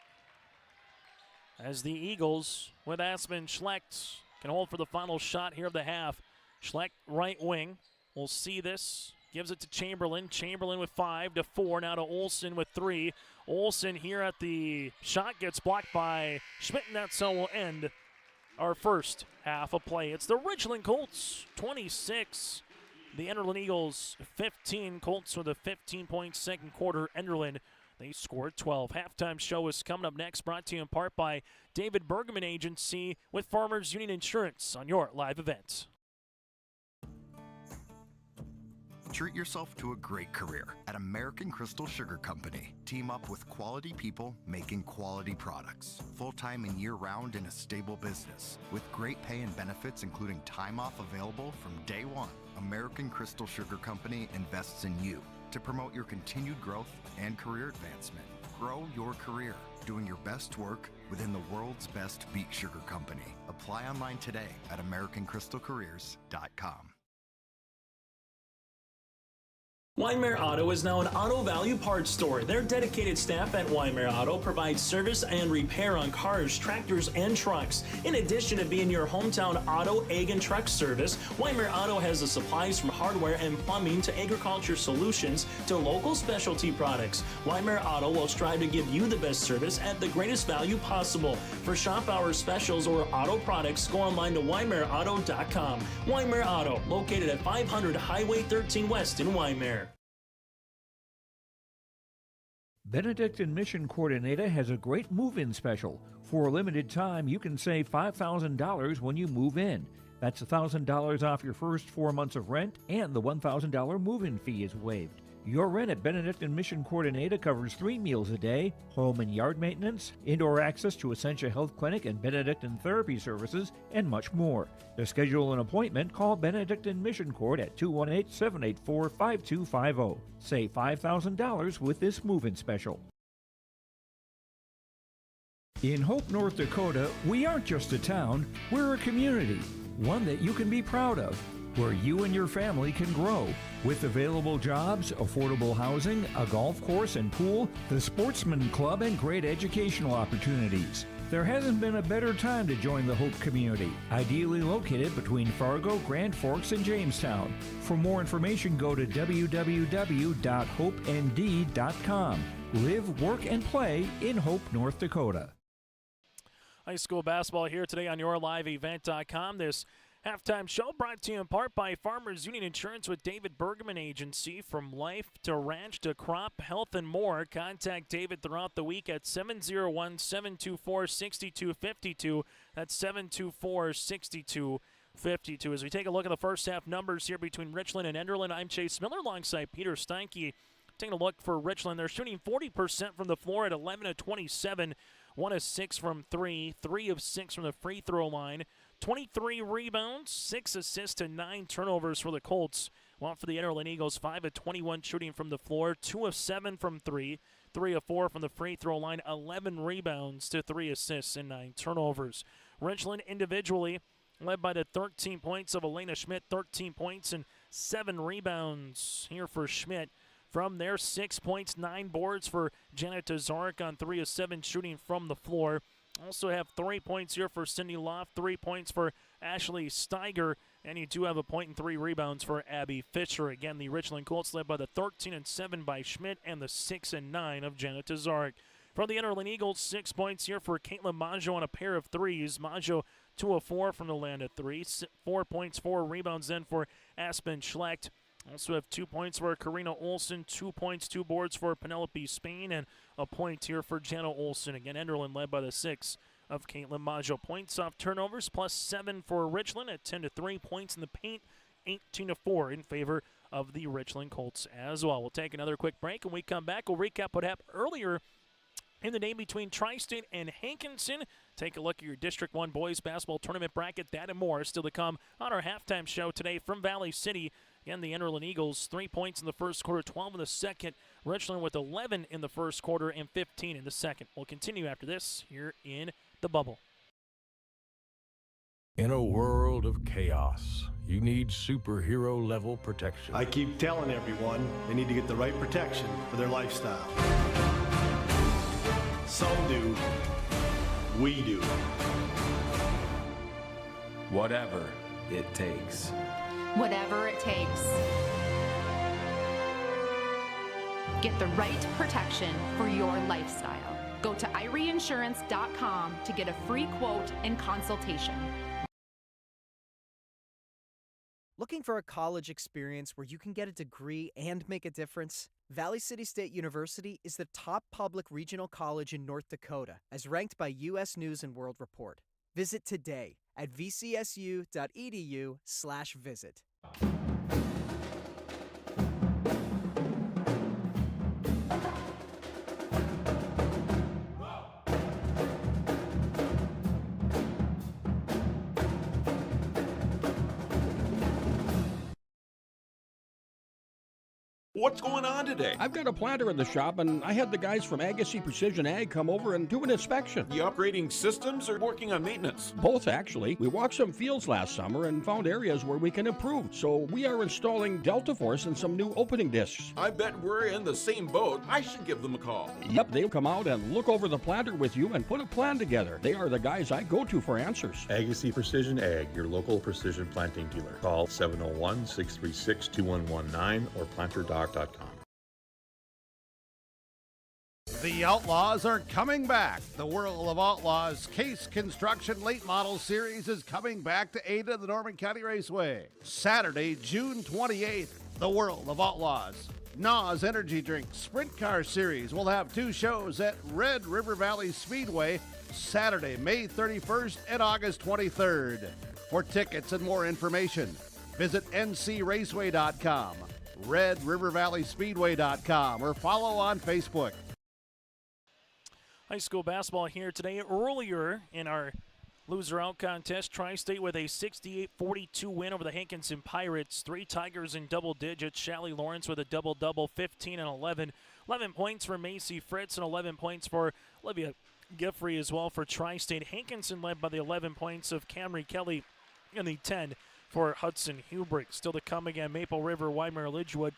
As the Eagles with Aspen Schlecht can hold for the final shot here of the half. Schlecht right wing. We'll see this. Gives it to Chamberlain. Chamberlain with 5 to 4. Now to Olsen with 3. Olsen here at the shot gets blocked by Schmidt, and that's how we'll end our first half of play. It's the Richland Colts 26. The Enderlin Eagles 15. Colts with a 15-point second quarter. Enderlin, they scored 12. Halftime show is coming up next, brought to you in part by David Bergman Agency with Farmers Union Insurance on your live event. Treat yourself to a great career at American Crystal Sugar Company. Team up with quality people making quality products. Full-time and year-round in a stable business. With great pay and benefits including time off available from day one. American Crystal Sugar Company invests in you to promote your continued growth and career advancement. Grow your career doing your best work within the world's best beet sugar company. Apply online today at AmericanCrystalCareers.com. Weimar Auto is now an Auto Value Parts store. Their dedicated staff at Weimar Auto provides service and repair on cars, tractors, and trucks. In addition to being your hometown auto, ag, and truck service, Weimar Auto has the supplies from hardware and plumbing to agriculture solutions to local specialty products. Weimar Auto will strive to give you the best service at the greatest value possible. For shop hour specials or auto products, go online to WeimarAuto.com. Weimar Auto, located at 500 Highway 13 West in Weimar. Benedictine Mission Coordinator has a great move-in special. For a limited time, you can save $5,000 when you move in. That's $1,000 off your first 4 months of rent, and the $1,000 move-in fee is waived. Your rent at Benedictine Mission Coordinator covers 3 meals a day, home and yard maintenance, indoor access to Essentia Health Clinic and Benedictine Therapy Services, and much more. To schedule an appointment, call Benedictine Mission Court at 218-784-5250. Save $5,000 with this move-in special. In Hope, North Dakota, we aren't just a town, we're a community, one that you can be proud of, where you and your family can grow. With available jobs, affordable housing, a golf course and pool, the Sportsman Club, and great educational opportunities. There hasn't been a better time to join the Hope community, ideally located between Fargo, Grand Forks, and Jamestown. For more information, go to www.hopend.com. Live, work, and play in Hope, North Dakota. High school basketball here today on yourliveevent.com. This halftime show brought to you in part by Farmers Union Insurance with David Bergman Agency. From life to ranch to crop, health, and more. Contact David throughout the week at 701-724-6252. That's 724-6252. As we take a look at the first half numbers here between Richland and Enderlin, I'm Chase Miller alongside Peter Steinke. Taking a look for Richland, they're shooting 40% from the floor at 11 of 27. 1 of 6 from 3, 3 of 6 from the free throw line, 23 rebounds, 6 assists to 9 turnovers for the Colts. While for the Enderlin Eagles, 5 of 21 shooting from the floor, 2 of 7 from 3, 3 of 4 from the free throw line, 11 rebounds to 3 assists and 9 turnovers. Richland individually led by the 13 points of Elena Schmidt, 13 points and 7 rebounds here for Schmidt. From there, 6 points, 9 boards for Janet Tazarek on 3 of 7 shooting from the floor. Also have 3 points here for Cindy Loft, 3 points for Ashley Steiger, and you do have a point and 3 rebounds for Abby Fisher. Again, the Richland Colts led by the 13 and 7 by Schmidt and the 6 and 9 of Janet Tazarek. From the Enderlin Eagles, 6 points here for Caitlin Maggio on a pair of threes. Maggio 2 of 4 from the land at 3, 4 points, 4 rebounds then for Aspen Schlecht. Also have 2 points for Karina Olsen, 2 points, 2 boards for Penelope Spain, and a point here for Jana Olsen. Again, Enderlin led by the 6 of Caitlin Maggio. Points off turnovers, plus 7 for Richland at 10 to 3. Points in the paint, 18 to 4 in favor of the Richland Colts as well. We'll take another quick break. When we come back, we'll recap what happened earlier in the day between Tri-State and Hankinson. Take a look at your District 1 boys basketball tournament bracket. That and more still to come on our halftime show today from Valley City. Again, the Enderlin Eagles, 3 points in the first quarter, 12 in the second. Richland with 11 in the first quarter and 15 in the second. We'll continue after this here in the bubble. In a world of chaos, you need superhero level protection. I keep telling everyone they need to get the right protection for their lifestyle. Some do. We do. Whatever it takes. Whatever it takes. Get the right protection for your lifestyle. Go to IRIinsurance.com to get a free quote and consultation. Looking for a college experience where you can get a degree and make a difference? Valley City State University is the top public regional college in North Dakota, as ranked by U.S. News & World Report. Visit today at vcsu.edu/visit. What's going on today? I've got a planter in the shop, and I had the guys from Agassi Precision Ag come over and do an inspection. You upgrading systems or working on maintenance? Both, actually. We walked some fields last summer and found areas where we can improve. So we are installing Delta Force and some new opening discs. I bet we're in the same boat. I should give them a call. Yep, they'll come out and look over the planter with you and put a plan together. They are the guys I go to for answers. Agassi Precision Ag, your local precision planting dealer. Call 701-636-2119 or planterdoc.com. The Outlaws are coming back. The World of Outlaws Case Construction Late Model Series is coming back to Ada, the Norman County Raceway. Saturday, June 28th, the World of Outlaws. NOS Energy Drink Sprint Car Series will have 2 shows at Red River Valley Speedway, Saturday, May 31st and August 23rd. For tickets and more information, visit ncraceway.com, redrivervalleyspeedway.com, or follow on Facebook. High school basketball here today. Earlier in our loser-out contest, Tri-State with a 68-42 win over the Hankinson Pirates. 3 Tigers in double digits. Shally Lawrence with a double-double, 15 and 11. 11 points for Macy Fritz and 11 points for Olivia Giffrey as well for Tri-State. Hankinson led by the 11 points of Camry Kelly and the 10 for Hudson Hubrick. Still to come again, Maple River, Weimar Lidgewood,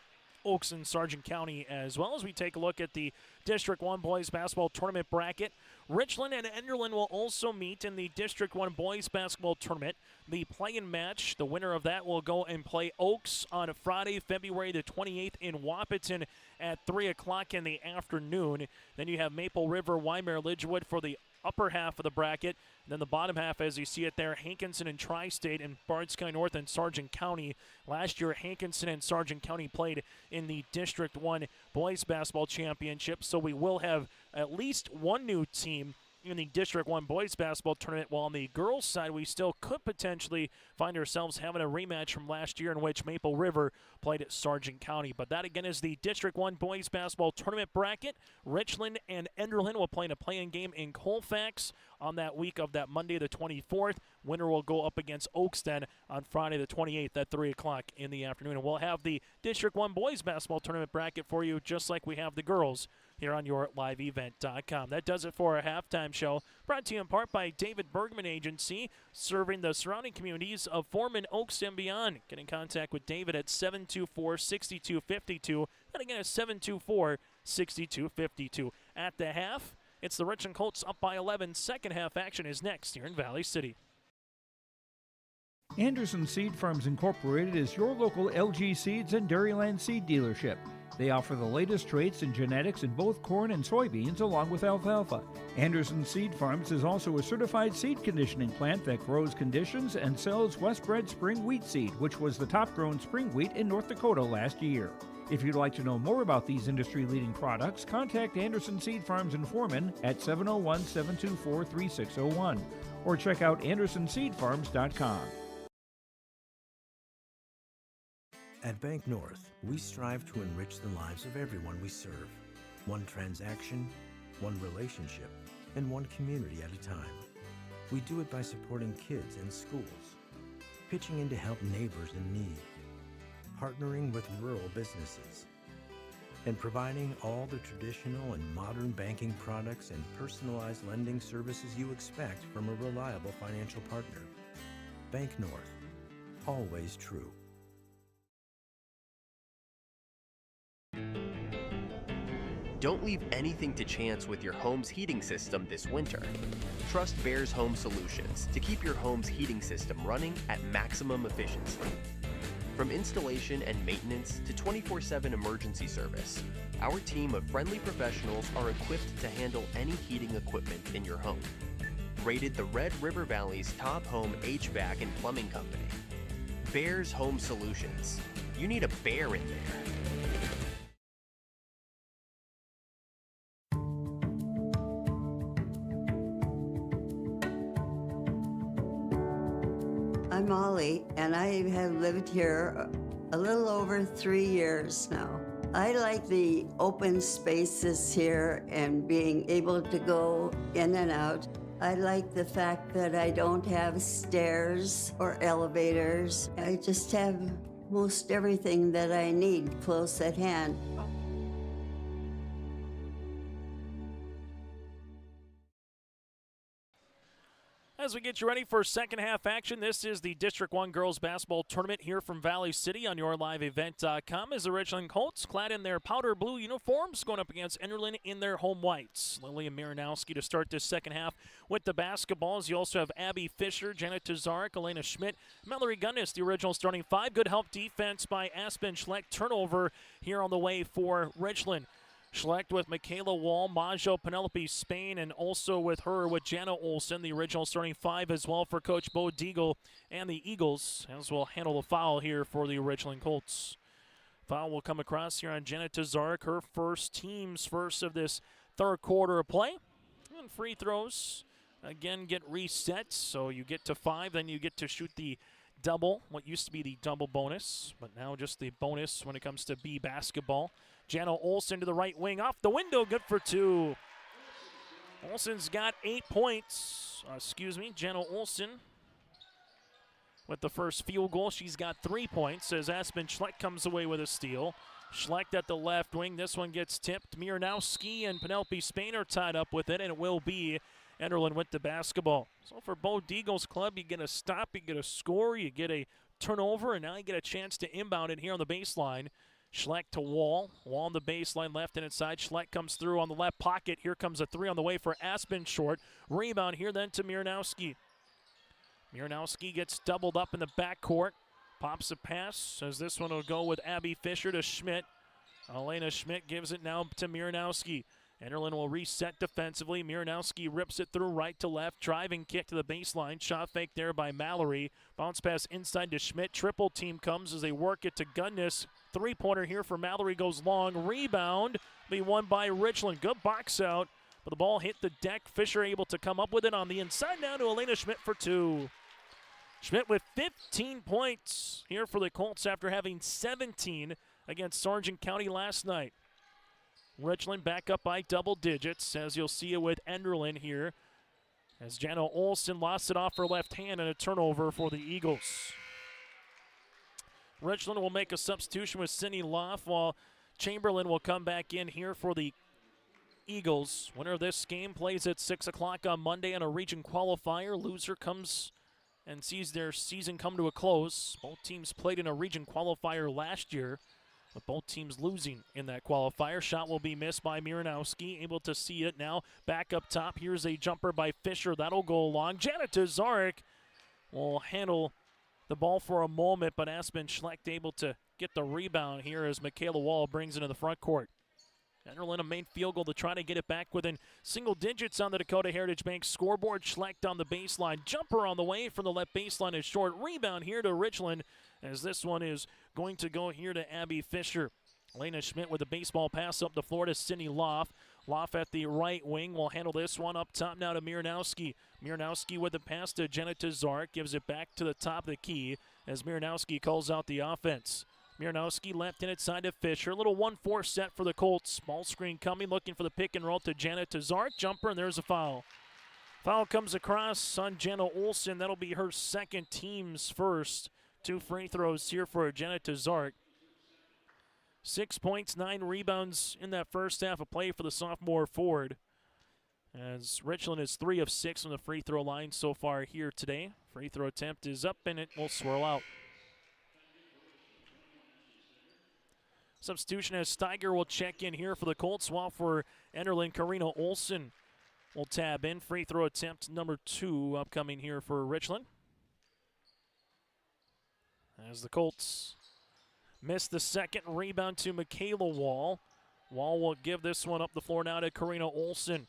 Oaks, and Sargent County, as well as we take a look at the District 1 Boys Basketball Tournament bracket. Richland and Enderlin will also meet in the District 1 Boys Basketball Tournament. The play-in match, the winner of that will go and play Oaks on Friday, February the 28th in Wahpeton at 3 o'clock in the afternoon. Then you have Maple River, Weimar Lidgewood for the upper half of the bracket. And then the bottom half, as you see it there, Hankinson and Tri-State and Bard's County North and Sargent County. Last year, Hankinson and Sargent County played in the District 1 Boys Basketball Championship, so we will have at least one new team in the District 1 Boys Basketball Tournament, while on the girls' side, we still could potentially find ourselves having a rematch from last year in which Maple River played at Sargent County. But that, again, is the District 1 Boys Basketball Tournament bracket. Richland and Enderlin will play in a play-in game in Colfax on that week of that Monday the 24th. Winner will go up against Oaksden on Friday the 28th at 3 o'clock in the afternoon. And we'll have the District 1 Boys Basketball Tournament bracket for you just like we have the girls here on yourliveevent.com. That does it for our halftime show, brought to you in part by David Bergman Agency, serving the surrounding communities of Foreman, Oaks, and beyond. Get in contact with David at 724-6252. And again, at 724-6252. At the half, it's the Richland Colts up by 11. Second half action is next here in Valley City. Anderson Seed Farms Incorporated is your local LG Seeds and Dairyland seed dealership. They offer the latest traits and genetics in both corn and soybeans along with alfalfa. Anderson Seed Farms is also a certified seed conditioning plant that grows, conditions, and sells Westbred spring wheat seed, which was the top grown spring wheat in North Dakota last year. If you'd like to know more about these industry-leading products, contact Anderson Seed Farms in Foreman at 701-724-3601 or check out andersonseedfarms.com. At Bank North, we strive to enrich the lives of everyone we serve. One transaction, one relationship, and one community at a time. We do it by supporting kids and schools, pitching in to help neighbors in need, partnering with rural businesses, and providing all the traditional and modern banking products and personalized lending services you expect from a reliable financial partner. Bank North, always true. Don't leave anything to chance with your home's heating system this winter. Trust Bears Home Solutions to keep your home's heating system running at maximum efficiency. From installation and maintenance to 24/7 emergency service, our team of friendly professionals are equipped to handle any heating equipment in your home. Rated the Red River Valley's top home HVAC and plumbing company. Bears Home Solutions. You need a bear in there. I'm Molly, and I have lived here a little over 3 years now. I like the open spaces here and being able to go in and out. I like the fact that I don't have stairs or elevators. I just have most everything that I need close at hand. As we get you ready for second half action, this is the District 1 Girls Basketball Tournament here from Valley City on yourliveevent.com as the Richland Colts, clad in their powder blue uniforms, going up against Enderlin in their home whites. Lillian Miranowski to start this second half with the basketballs. You also have Abby Fisher, Janet Tazarek, Elena Schmidt, Mallory Gunnis, the original starting five. Good help defense by Aspen Schleck. Turnover here on the way for Richland. Schlecht with Michaela Wall, Majo, Penelope Spain, and also with her with Jana Olsen, the original starting five as well for Coach Bo Deagle and the Eagles, as will handle the foul here for the Richland Colts. Foul will come across here on Janet Tazarek, her team's first of this third quarter of play. And free throws again get reset. So you get to 5, then you get to shoot the double, what used to be the double bonus, but now just the bonus when it comes to B basketball. Jana Olsen to the right wing, off the window, good for 2. Olsen's got 8 points. Jana Olsen with the first field goal. She's got 3 points as Aspen Schleck comes away with a steal. Schleck at the left wing. This one gets tipped. Miranowski and Penelope Spain are tied up with it, and it will be Enderlin with the basketball. So for Bo Deagle's club, you get a stop, you get a score, you get a turnover, and now you get a chance to inbound it here on the baseline. Schleck to Wall. Wall on the baseline, left-handed side. Schleck comes through on the left pocket. Here comes a 3 on the way for Aspen short. Rebound here then to Miranowski. Miranowski gets doubled up in the backcourt. Pops a pass as this one will go with Abby Fisher to Schmidt. Elena Schmidt gives it now to Miranowski. Enderlin will reset defensively. Miranowski rips it through right to left. Driving kick to the baseline. Shot fake there by Mallory. Bounce pass inside to Schmidt. Triple team comes as they work it to Gunness. 3-pointer here for Mallory goes long. Rebound be won by Richland. Good box out, but the ball hit the deck. Fisher able to come up with it on the inside now to Elena Schmidt for 2. Schmidt with 15 points here for the Colts after having 17 against Sargent County last night. Richland back up by double digits, as you'll see it with Enderlin here, as Jana Olsen lost it off her left hand and a turnover for the Eagles. Richland will make a substitution with Cindy Loff, while Chamberlain will come back in here for the Eagles. Winner of this game plays at 6 o'clock on Monday on a region qualifier. Loser comes and sees their season come to a close. Both teams played in a region qualifier last year, with both teams losing in that qualifier. Shot will be missed by Miranowski, able to see it now. Back up top, here's a jumper by Fisher. That'll go long. Janet Tazarek will handle the ball for a moment, but Aspen Schlecht able to get the rebound here as Michaela Wall brings it into the front court. Enderlin a main field goal to try to get it back within single digits on the Dakota Heritage Bank scoreboard. Schlecht on the baseline. Jumper on the way from the left baseline is short. Rebound here to Richland, as this one is going to go here to Abby Fisher. Elena Schmidt with a baseball pass up the floor to Cindy Loff. Loff at the right wing will handle this one up top now to Miranowski. Miranowski with the pass to Jenna Tazarek. Gives it back to the top of the key as Miranowski calls out the offense. Miranowski left-handed side to Fisher. A little 1-4 set for the Colts. Ball screen coming, looking for the pick and roll to Janet Tazarek. Jumper, and there's a foul. Foul comes across on Jenna Olsen. That'll be her second, team's first. 2 free throws here for Janet Tazarek. 6 points, 9 rebounds in that first half of play for the sophomore forward, as Richland is 3 of 6 from the free throw line so far here today. Free throw attempt is up, and it will swirl out. Substitution as Steiger will check in here for the Colts, while for Enderlin, Karina Olsen will tab in. Free throw attempt number 2 upcoming here for Richland, as the Colts miss the second. Rebound to Michaela Wall. Wall will give this one up the floor now to Karina Olsen.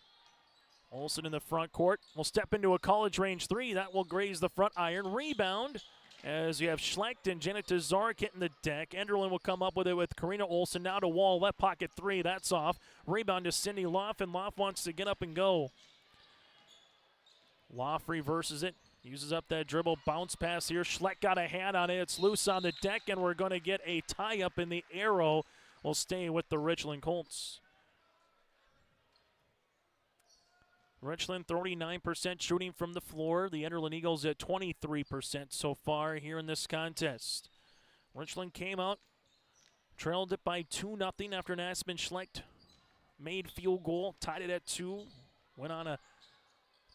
Olsen in the front court will step into a college range 3. That will graze the front iron. Rebound as you have Schlecht and Janet Tazarek hitting the deck. Enderlin will come up with it with Karina Olsen. Now to Wall, left pocket 3. That's off. Rebound to Cindy Loff, and Loff wants to get up and go. Loff reverses it. Uses up that dribble, bounce pass here. Schlecht got a hand on it. It's loose on the deck, and we're going to get a tie-up in the arrow. We'll stay with the Richland Colts. Richland 39% shooting from the floor. The Enderlin Eagles at 23% so far here in this contest. Richland came out, trailed it by 2-0 after an Aspen Schlecht made field goal, tied it at 2. Went on to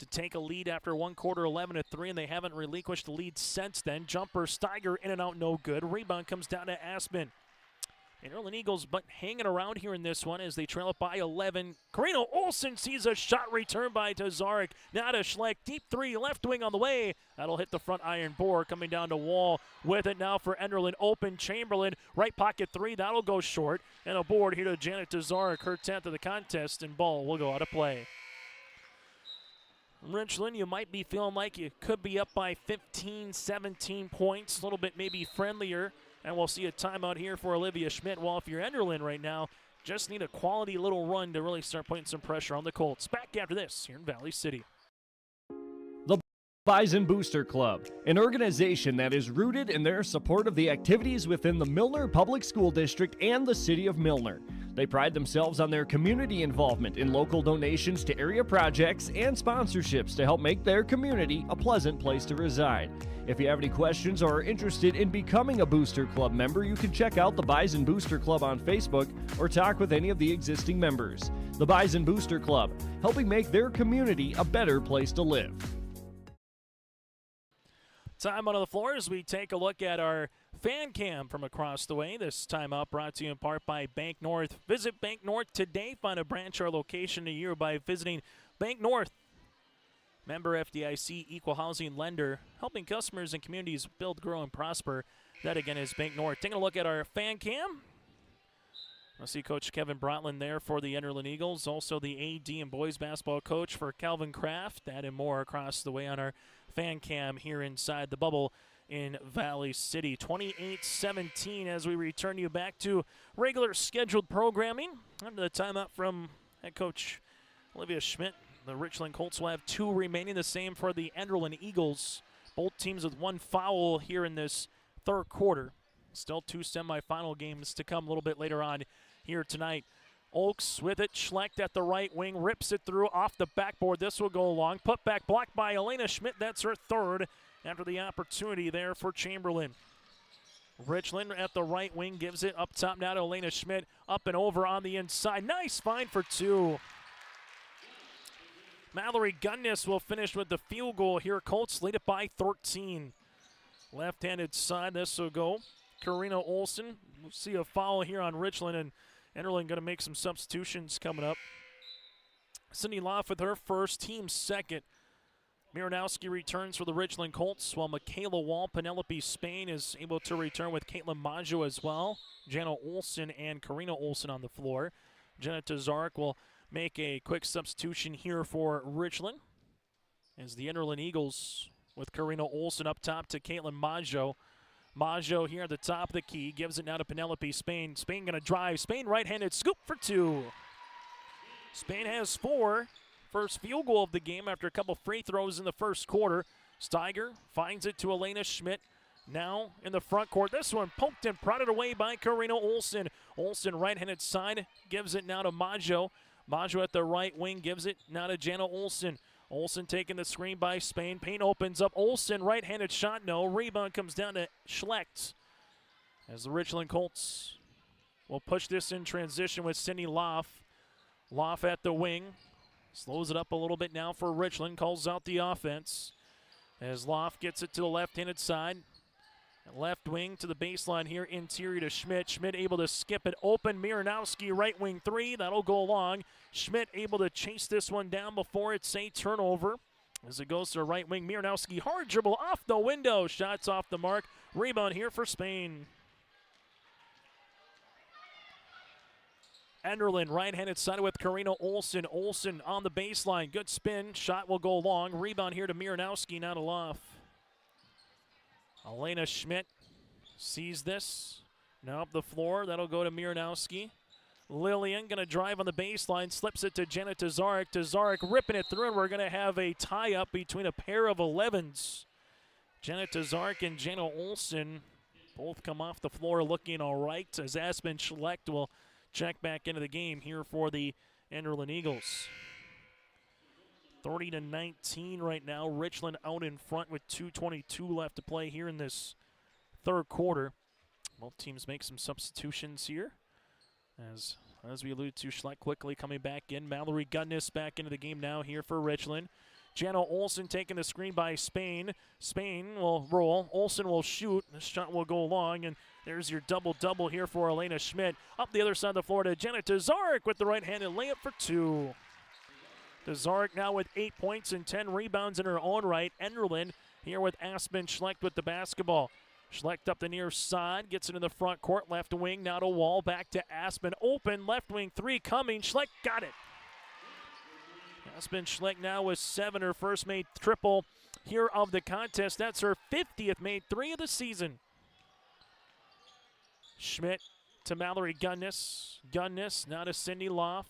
take a lead after one quarter, 11-3, and they haven't relinquished the lead since then. Jumper, Steiger in and out, no good. Rebound comes down to Aspen. Enderlin Eagles, but hanging around here in this one as they trail it by 11. Karina Olsen sees a shot return by Tazarek. Now to Schlecht, deep 3, left wing on the way. That'll hit the front iron board, coming down to Wall with it now for Enderlin. Open Chamberlain, right pocket 3, that'll go short. And a board here to Janet Tazarek, her 10th of the contest, and ball will go out of play. Richland, you might be feeling like you could be up by 15, 17 points, a little bit maybe friendlier. And we'll see a timeout here for Olivia Schmidt. Well, if you're Enderlin right now, just need a quality little run to really start putting some pressure on the Colts. Back after this here in Valley City. Bison Booster Club, an organization that is rooted in their support of the activities within the Milner Public School District and the City of Milner. They pride themselves on their community involvement in local donations to area projects and sponsorships to help make their community a pleasant place to reside. If you have any questions or are interested in becoming a Booster Club member, you can check out the Bison Booster Club on Facebook or talk with any of the existing members. The Bison Booster Club, helping make their community a better place to live. Time out on the floor as we take a look at our fan cam from across the way. This time out brought to you in part by Bank North. Visit Bank North today. Find a branch or location a year by visiting Bank North. Member FDIC, equal housing lender, helping customers and communities build, grow, and prosper. That again is Bank North. Taking a look at our fan cam. I see Coach Kevin Brotland there for the Enderlin Eagles. Also the AD and boys basketball coach for Calvin Kraft. That and more across the way on our fan cam here inside the bubble in Valley City. 28-17 as we return you back to regular scheduled programming. Under the timeout from head coach Olivia Schmidt. The Richland Colts will have 2 remaining, the same for the Enderlin Eagles. Both teams with 1 foul here in this third quarter. Still 2 semifinal games to come a little bit later on here tonight. Oaks with it. Schlecht at the right wing. Rips it through off the backboard. This will go long. Put back blocked by Elena Schmidt. That's her third after the opportunity there for Chamberlain. Richland at the right wing gives it up top now to Elena Schmidt. Up and over on the inside. Nice find for 2. Mallory Gunnis will finish with the field goal here. Colts lead it by 13. Left-handed side. This will go. Karina Olsen. We'll see a foul here on Richland, and Enderlin going to make some substitutions coming up. Cindy Loff with her first, team second. Miranowski returns for the Richland Colts, while Michaela Wall, Penelope Spain is able to return with Caitlin Maggio as well. Jana Olsen and Karina Olsen on the floor. Jenna Tazark will make a quick substitution here for Richland, as the Enderlin Eagles with Karina Olsen up top to Caitlin Maggio. Maggio here at the top of the key, gives it now to Penelope Spain. Spain going to drive. Spain right-handed scoop for 2. Spain has 4. First field goal of the game after a couple free throws in the first quarter. Steiger finds it to Elena Schmidt. Now in the front court. This one poked and prodded away by Karina Olsen. Olsen right-handed side gives it now to Maggio. Maggio at the right wing gives it now to Jana Olsen. Olsen taking the screen by Spain. Payne opens up. Olsen, right-handed shot, no. Rebound comes down to Schlecht. As the Richland Colts will push this in transition with Cindy Loff. Loff at the wing. Slows it up a little bit now for Richland. Calls out the offense. As Loff gets it to the left-handed side. Left wing to the baseline here, interior to Schmidt. Schmidt able to skip it open. Miranowski right wing 3. That'll go long. Schmidt able to chase this one down before it's a turnover. As it goes to the right wing, Miranowski hard dribble off the window. Shots off the mark. Rebound here for Spain. Enderlin right-handed side with Karina Olsen. Olsen on the baseline. Good spin. Shot will go long. Rebound here to Miranowski, not a loft. Elena Schmidt sees this. Now up the floor. That'll go to Miranowski. Lillian going to drive on the baseline. Slips it to Jenna Tazarek. Tazarek ripping it through, and we're going to have a tie-up between a pair of 11s. Jenna Tazarek and Jenna Olsen both come off the floor looking all right, as Aspen Schlecht will check back into the game here for the Enderlin Eagles. 30-19 right now. Richland out in front with 2:22 left to play here in this third quarter. Both teams make some substitutions here. As we alluded to, Schlecht quickly coming back in. Mallory Gunnis back into the game now here for Richland. Jana Olsen taking the screen by Spain. Spain will roll. Olsen will shoot. The shot will go long, and there's your double-double here for Elena Schmidt. Up the other side of the floor to Jenna Tazarek with the right-handed layup for 2. Tazarek now with 8 points and 10 rebounds in her own right. Enderlin here with Aspen Schlecht with the basketball. Schlecht up the near side, gets it in the front court, left wing, now to Wall, back to Aspen, open, left wing 3 coming, Schlecht got it. Aspen Schlecht now with 7, her first made triple here of the contest. That's her 50th made 3 of the season. Schmidt to Mallory Gunnis. Gunnis now to Cindy Loff.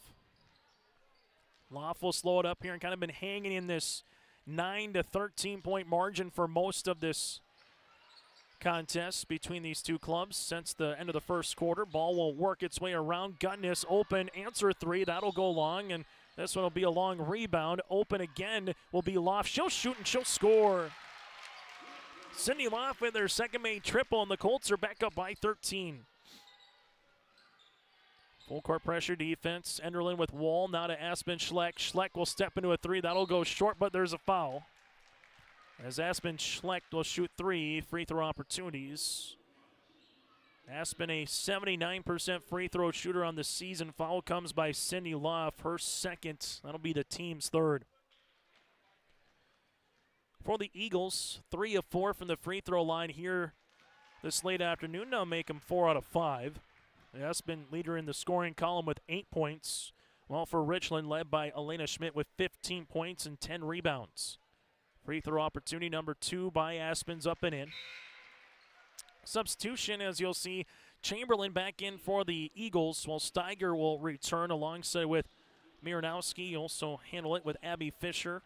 Loff will slow it up here and kind of been hanging in this 9 to 13 point margin for most of this contest between these two clubs since the end of the first quarter. Ball will work its way around. Gutness open, answer three. That'll go long, and this one will be a long rebound. Open again will be Loft. She'll shoot and she'll score. Cindy Loft with their second main triple, and the Colts are back up by 13. Full court pressure defense. Enderlin with Wall, now to Aspen Schleck. Schleck will step into a three. That'll go short, but there's a foul. As Aspen Schleck will shoot 3 free throw opportunities. Aspen a 79% free throw shooter on the season. Foul comes by Cindy Loff, her second. That'll be the team's third. For the Eagles, 3 of 4 from the free throw line here this late afternoon. Now make them 4 out of 5. The Aspen leader in the scoring column with 8 points. While for Richland, led by Elena Schmidt with 15 points and 10 rebounds. Free throw opportunity number 2 by Aspen's up and in. Substitution, as you'll see, Chamberlain back in for the Eagles, while Steiger will return alongside with Miranowski. Also handle it with Abby Fisher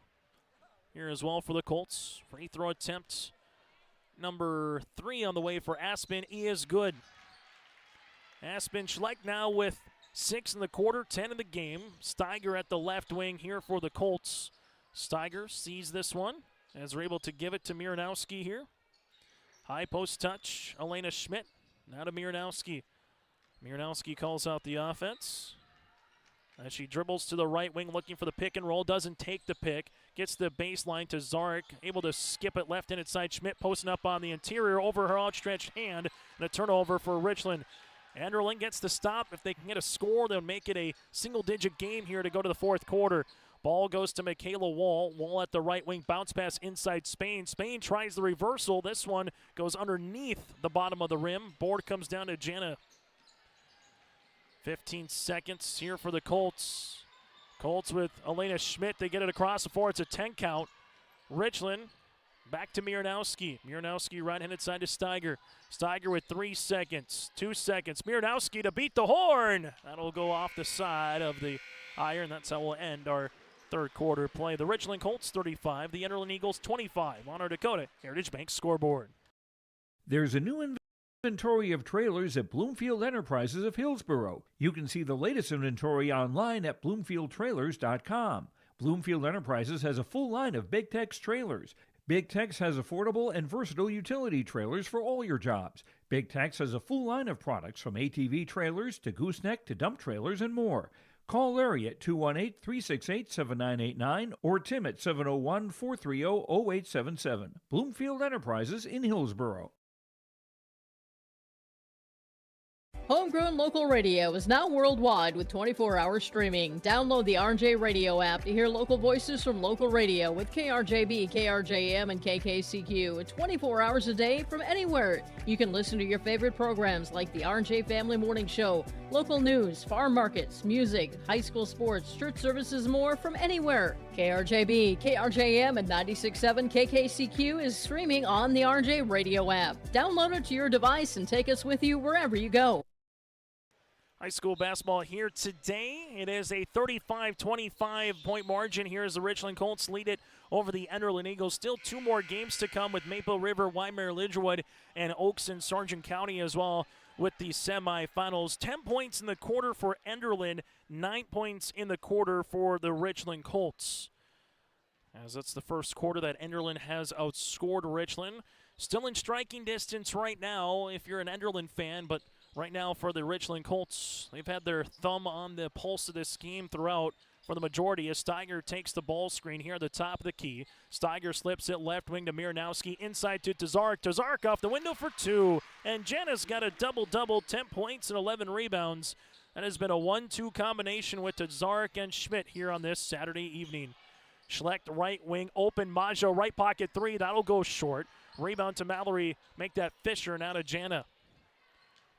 here as well for the Colts. Free throw attempt number 3 on the way for Aspen is good. Aspen Schleck now with 6 in the quarter, 10 in the game. Steiger at the left wing here for the Colts. Steiger sees this one as they're able to give it to Miranowski here. High post touch, Elena Schmidt, now to Miranowski. Miranowski calls out the offense as she dribbles to the right wing looking for the pick and roll, doesn't take the pick, gets the baseline to Zarek, able to skip it left inside. Schmidt posting up on the interior over her outstretched hand, and a turnover for Richland. Enderlin gets the stop. If they can get a score, they'll make it a single-digit game here to go to the fourth quarter. Ball goes to Michaela Wall. Wall at the right wing, bounce pass inside Spain. Spain tries the reversal. This one goes underneath the bottom of the rim. Board comes down to Jana. 15 seconds here for the Colts. Colts with Elena Schmidt. They get it across the floor. It's a 10 count. Richland back to Miranowski. Miranowski right-handed side to Steiger. Steiger with 3 seconds, 2 seconds. Miranowski to beat the horn. That'll go off the side of the iron. That's how we'll end our third quarter play. The Richland Colts 35, the Enderlin Eagles 25 on our Dakota Heritage Bank scoreboard. There's a new inventory of trailers at Bloomfield Enterprises of Hillsborough. You can see the latest inventory online at bloomfieldtrailers.com. Bloomfield Enterprises has a full line of Big Tex trailers. Big Tex has affordable and versatile utility trailers for all your jobs. Big Tex has a full line of products from ATV trailers to gooseneck to dump trailers and more. Call Larry at 218-368-7989 or Tim at 701-430-0877. Bloomfield Enterprises in Hillsborough. Homegrown local radio is now worldwide with 24-hour streaming. Download the RJ Radio app to hear local voices from local radio with KRJB, KRJM, and KKCQ 24 hours a day from anywhere. You can listen to your favorite programs like the RJ Family Morning Show, local news, farm markets, music, high school sports, church services, more from anywhere. KRJB, KRJM, and 96.7 KKCQ is streaming on the RJ Radio app. Download it to your device and take us with you wherever you go. High school basketball here today. It is a 35-25 point margin here as the Richland Colts lead it over the Enderlin Eagles. Still 2 more games to come with Maple River, Weimar Lidgerwood, and Oaks and Sargent County as well with the semifinals. 10 points in the quarter for Enderlin, 9 points in the quarter for the Richland Colts. As that's the first quarter that Enderlin has outscored Richland. Still in striking distance right now if you're an Enderlin fan, but right now for the Richland Colts, they've had their thumb on the pulse of this game throughout for the majority as Steiger takes the ball screen here at the top of the key. Steiger slips it left wing to Miranowski, inside to Tazark. Tazark off the window for 2. And Jana's got a double-double, 10 points and 11 rebounds. That has been a 1-2 combination with Tazark and Schmidt here on this Saturday evening. Schleck right wing, open, Maggio right pocket 3. That'll go short. Rebound to Mallory, make that Fisher, now to Jana.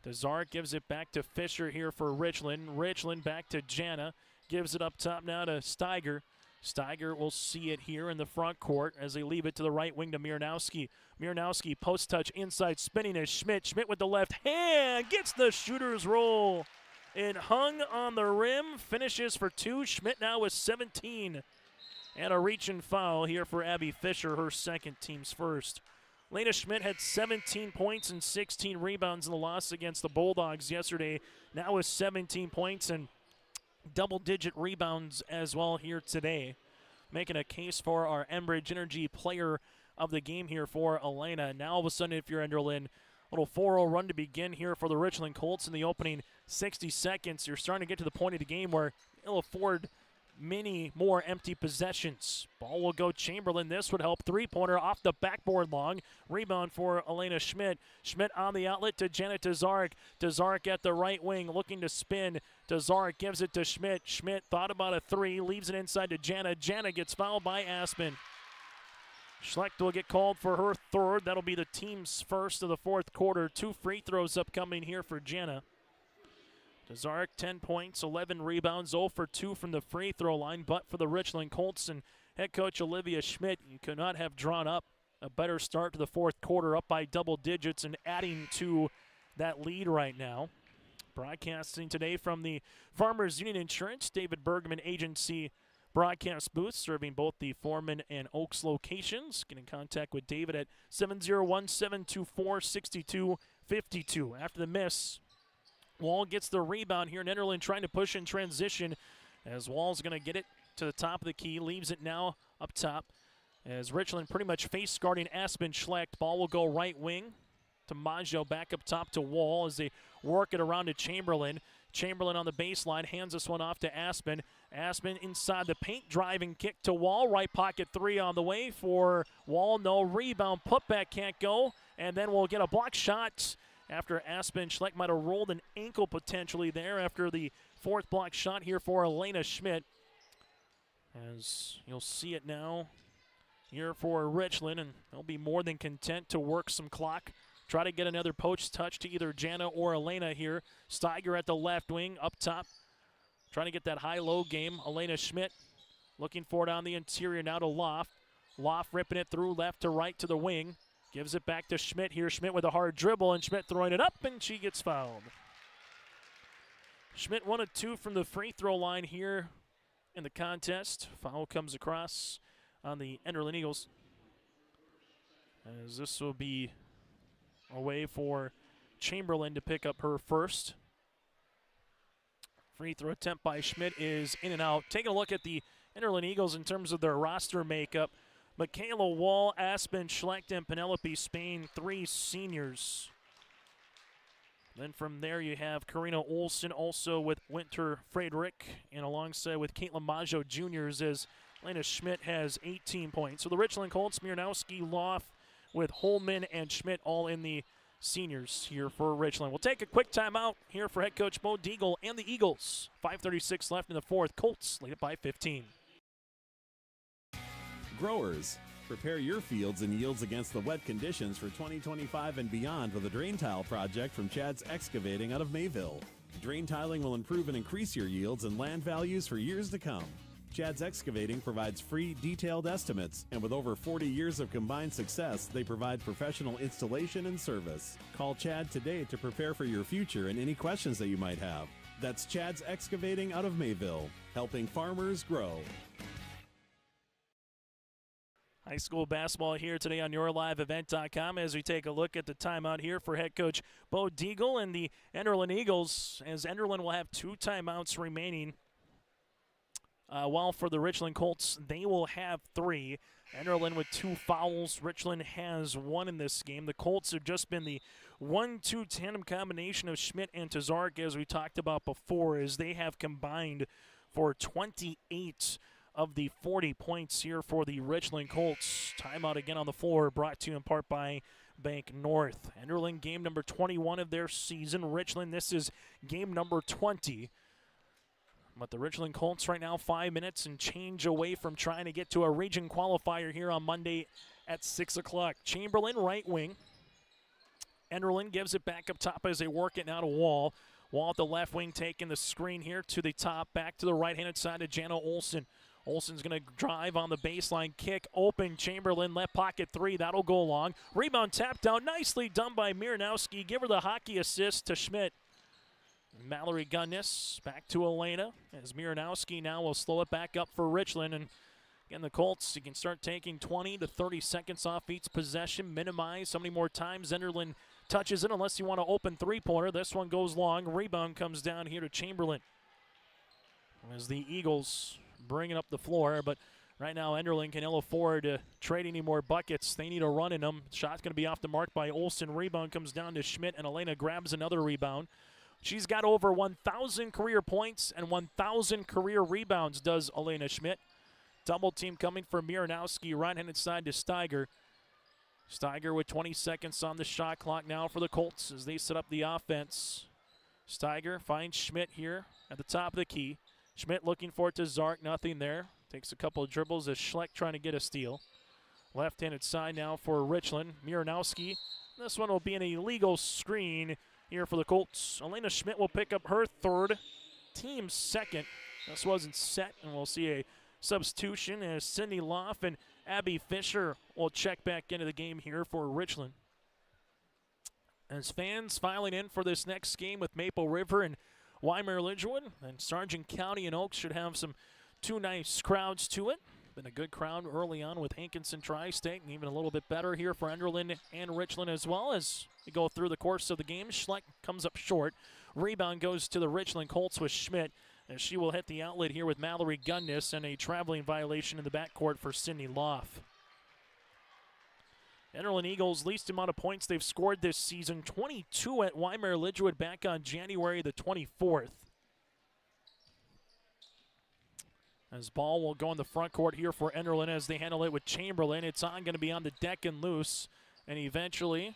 Tazark gives it back to Fisher here for Richland. Richland back to Jana. Gives it up top now to Steiger. Steiger will see it here in the front court as they leave it to the right wing to Miranowski. Miranowski post touch inside, spinning as Schmidt. Schmidt with the left hand gets the shooter's roll. It hung on the rim, finishes for 2. Schmidt now with 17. And a reach and foul here for Abby Fisher, her second, team's first. Lena Schmidt had 17 points and 16 rebounds in the loss against the Bulldogs yesterday. Now with 17 points and double-digit rebounds as well here today. Making a case for our Enbridge Energy player of the game here for Elena. Now all of a sudden, if you're Enderlin, little 4-0 run to begin here for the Richland Colts in the opening 60 seconds. You're starting to get to the point of the game where it'll afford many more empty possessions. Ball will go Chamberlain. This would help. Three-pointer off the backboard long. Rebound for Elena Schmidt. Schmidt on the outlet to Janet Tazarek. Tazarek at the right wing looking to spin. Tazarek gives it to Schmidt. Schmidt thought about a three. Leaves it inside to Jana. Jana gets fouled by Aspen. Schlecht will get called for her third. That'll be the team's first of the fourth quarter. 2 free throws upcoming here for Jana. Tazarek, 10 points, 11 rebounds, 0 for 2 from the free throw line. But for the Richland Colts and head coach Olivia Schmidt, you could not have drawn up a better start to the fourth quarter, up by double digits and adding to that lead right now. Broadcasting today from the Farmers Union Insurance David Bergman Agency broadcast booth, serving both the Foreman and Oaks locations. Get in contact with David at 701-724-6252. After the miss, Wall gets the rebound here. Enderlin trying to push in transition as Wall's going to get it to the top of the key. Leaves it now up top as Richland pretty much face guarding Aspen Schlecht. Ball will go right wing to Maggio, back up top to Wall as they work it around to Chamberlain. Chamberlain on the baseline, hands this one off to Aspen. Aspen inside the paint, driving kick to Wall. Right pocket three on the way for Wall. No rebound, putback can't go. And then we'll get a block shot after Aspen Schlecht might have rolled an ankle potentially there after the fourth block shot here for Elena Schmidt. As you'll see it now here for Richland, and they'll be more than content to work some clock. Try to get another post touch to either Jana or Elena here. Steiger at the left wing, up top. Trying to get that high-low game. Elena Schmidt looking for it on the interior now to Loft. Loft ripping it through left to right to the wing. Gives it back to Schmidt here. Schmidt with a hard dribble, and Schmidt throwing it up, and she gets fouled. Schmidt 1 of 2 from the free throw line here in the contest. Foul comes across on the Enderlin Eagles, as this will be a way for Chamberlain to pick up her first. Free throw attempt by Schmidt is in and out. Taking a look at the Enderlin Eagles in terms of their roster makeup. Michaela Wall, Aspen Schlecht, and Penelope Spain, 3 seniors. Then from there you have Karina Olsen also with Winter Friedrich, and alongside with Caitlin Maggio juniors as Lena Schmidt has 18 points. So the Richland Colts, Miernowski, Loft with Holman and Schmidt all in the seniors here for Richland. We'll take a quick timeout here for head coach Bo Deagle and the Eagles. 5:36 left in the fourth. Colts lead it by 15. Growers, prepare your fields and yields against the wet conditions for 2025 and beyond with a drain tile project from Chad's Excavating out of Mayville. Drain tiling will improve and increase your yields and land values for years to come. Chad's Excavating provides free, detailed estimates, and with over 40 years of combined success, they provide professional installation and service. Call Chad today to prepare for your future and any questions that you might have. That's Chad's Excavating out of Mayville, helping farmers grow. High school basketball here today on YourLiveEvent.com as we take a look at the timeout here for head coach Bo Deagle and the Enderlin Eagles, as Enderlin will have 2 timeouts remaining. While for the Richland Colts, they will have 3. Enderlin with 2 fouls. Richland has 1 in this game. The Colts have just been the 1-2 tandem combination of Schmidt and Tazarek, as we talked about before, as they have combined for 28 of the 40 points here for the Richland Colts. Timeout again on the floor, brought to you in part by Bank North. Enderlin game number 21 of their season. Richland, this is game number 20. But the Richland Colts right now 5 minutes and change away from trying to get to a region qualifier here on Monday at 6 o'clock. Chamberlain, right wing. Enderlin gives it back up top as they work it now to Wall. Wall at the left wing taking the screen here to the top. Back to the right-handed side to Jana Olsen. Olsen's going to drive on the baseline, kick open. Chamberlain, left pocket 3. That'll go long. Rebound tapped out. Nicely done by Miernowski. Give her the hockey assist to Schmidt. Mallory Gunnis back to Elena as Miernowski now will slow it back up for Richland and Again, the Colts, you can start taking 20 to 30 seconds off each possession, minimize how many more times Enderlin touches it unless you want to open three-pointer. This one goes long. Rebound comes down here to Chamberlain. As the Eagles bringing up the floor, but right now Enderlin can ill afford to trade any more buckets. They need a run in them. Shot's going to be off the mark by Olsen. Rebound comes down to Schmidt, and Elena grabs another rebound. She's got over 1,000 career points and 1,000 career rebounds, does Elena Schmidt. Double team coming for Miranowski, right-handed side to Steiger. Steiger with 20 seconds on the shot clock now for the Colts as they set up the offense. Steiger finds Schmidt here at the top of the key. Schmidt looking for it to Zark, nothing there. Takes a couple of dribbles as Schleck trying to get a steal. Left-handed side now for Richland. Miranowski. This one will be an illegal screen here for the Colts. Elena Schmidt will pick up her third, team second. This wasn't set, and we'll see a substitution as Cindy Loff and Abby Fisher will check back into the game here for Richland. As fans filing in for this next game with Maple River and Weimar-Lidgewood, and Sargent County and Oaks should have two nice crowds to it. Been a good crowd early on with Hankinson Tri-State, and even a little bit better here for Enderlin and Richland as well as we go through the course of the game. Schleck comes up short. Rebound goes to the Richland Colts with Schmidt, as she will hit the outlet here with Mallory Gunnis, and a traveling violation in the backcourt for Sydney Loff. Enderlin Eagles, least amount of points they've scored this season, 22 at Weimar-Lidgewood back on January the 24th. As ball will go in the front court here for Enderlin as they handle it with Chamberlain. It's going to be on the deck and loose, and eventually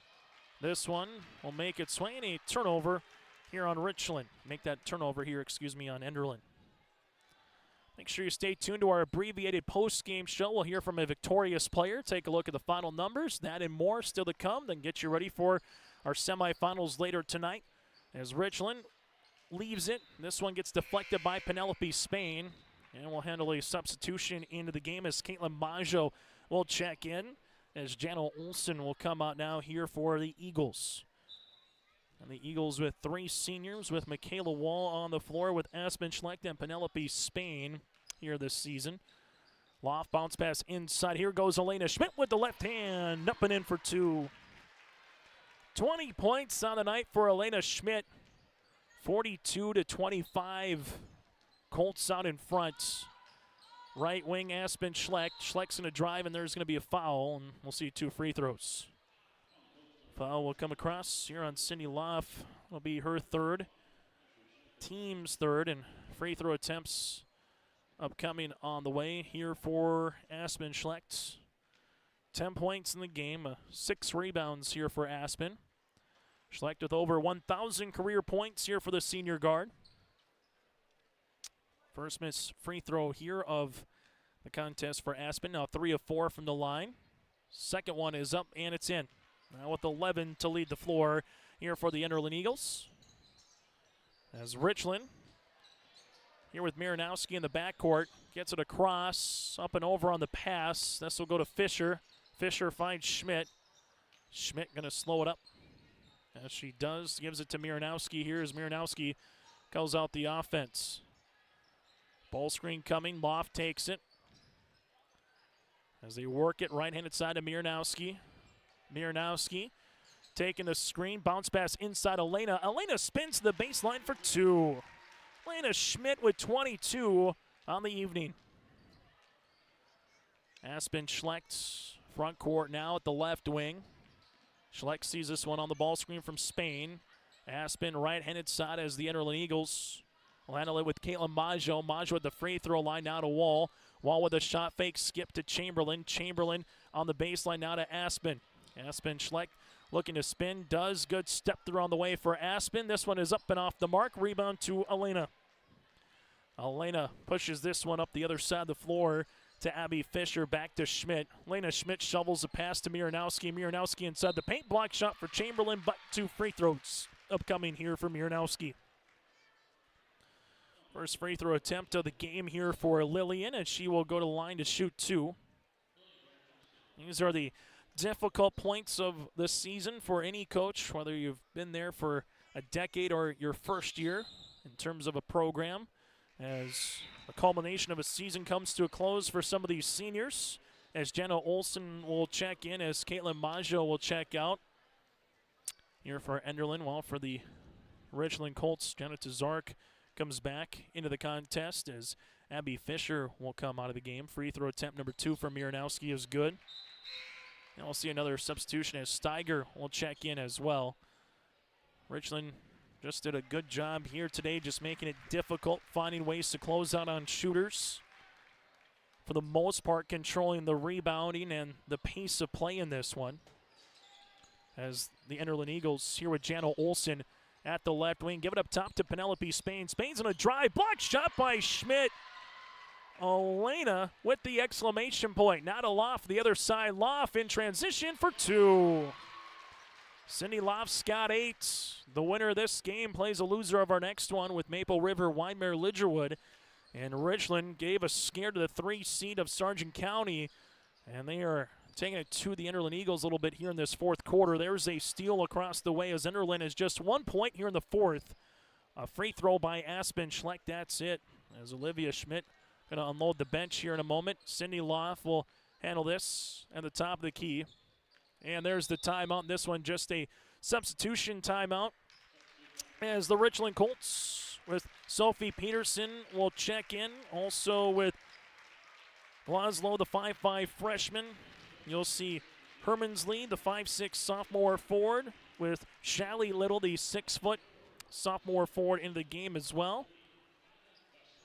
this one will make its way in a turnover here on Richland. Make that turnover here, on Enderlin. Make sure you stay tuned to our abbreviated post-game show. We'll hear from a victorious player, take a look at the final numbers, that and more still to come, then get you ready for our semifinals later tonight. As Richland leaves it, this one gets deflected by Penelope Spain, and we'll handle a substitution into the game as Caitlin Maggio will check in, as Jana Olsen will come out now here for the Eagles. And the Eagles with three seniors, with Michaela Wall on the floor, with Aspen Schlecht and Penelope Spain here this season. Loft bounce pass inside. Here goes Elena Schmidt with the left hand, up and in for two. 20 points on the night for Elena Schmidt. 42-25. Colts out in front. Right wing Aspen Schlecht. Schlecht's going to drive, and there's going to be a foul, and we'll see two free throws. Foul will come across here on Cindy Loff. Will be her third, team's third, and free throw attempts upcoming on the way here for Aspen Schlecht. 10 points in the game, 6 rebounds here for Aspen. Schlecht with over 1,000 career points here for the senior guard. First miss free throw here of the contest for Aspen. Now 3 of 4 from the line. Second one is up, and it's in. Now with 11 to lead the floor here for the Enderlin Eagles. As Richland, here with Miranowski in the backcourt, gets it across, up and over on the pass. This will go to Fisher. Fisher finds Schmidt. Schmidt going to slow it up. As she does, gives it to Miranowski here as Miranowski calls out the offense. Ball screen coming, Loft takes it. As they work it, right-handed side to Miranowski. Miranowski taking the screen, bounce pass inside Elena. Elena spins to the baseline for two. Elena Schmidt with 22 on the evening. Aspen Schlecht, front court now at the left wing. Schlecht sees this one on the ball screen from Spain. Aspen right-handed side as the Enderlin Eagles will handle it with Caitlin Maggio. Maggio at the free throw line now to Wall. Wall with a shot fake, skip to Chamberlain. Chamberlain on the baseline now to Aspen. Aspen Schlecht looking to spin, does. Good step through on the way for Aspen. This one is up and off the mark. Rebound to Elena. Elena pushes this one up the other side of the floor to Abby Fisher, back to Schmidt. Elena Schmidt shovels the pass to Miranowski. Miranowski inside the paint, block shot for Chamberlain, but 2 free throws upcoming here for Miranowski. First free throw attempt of the game here for Lillian, and she will go to the line to shoot 2. These are the difficult points of the season for any coach, whether you've been there for a decade or your first year in terms of a program, as the culmination of a season comes to a close for some of these seniors, as Jenna Olson will check in, as Caitlin Maggio will check out. Here for Enderlin, while for the Richland Colts, Jenna Tazark comes back into the contest as Abby Fisher will come out of the game. Free throw attempt number 2 from Miranowski is good. And we'll see another substitution as Steiger will check in as well. Richland just did a good job here today, just making it difficult, finding ways to close out on shooters. For the most part, controlling the rebounding and the pace of play in this one. As the Enderlin Eagles here with Jana Olson at the left wing. Give it up top to Penelope Spain. Spain's on a drive. Block shot by Schmidt. Elena with the exclamation point. Not a Loft. The other side. Loft in transition for 2. Cindy Loft's got 8. The winner of this game plays a loser of our next one with Maple River, Widemere, Lidgerwood. And Richland gave a scare to the 3 seed of Sargent County. And they are taking it to the Enderlin Eagles a little bit here in this fourth quarter. There's a steal across the way as Enderlin is just 1 point here in the fourth. A free throw by Aspen Schleck. That's it. As Olivia Schmidt going to unload the bench here in a moment. Cindy Loft will handle this at the top of the key. And there's the timeout. This one just a substitution timeout. As the Richland Colts with Sophie Peterson will check in. Also with Laszlo, the 5'5 freshman. You'll see Hermansley, the 5'6 sophomore forward, with Shally Little, the 6-foot sophomore forward, in the game as well.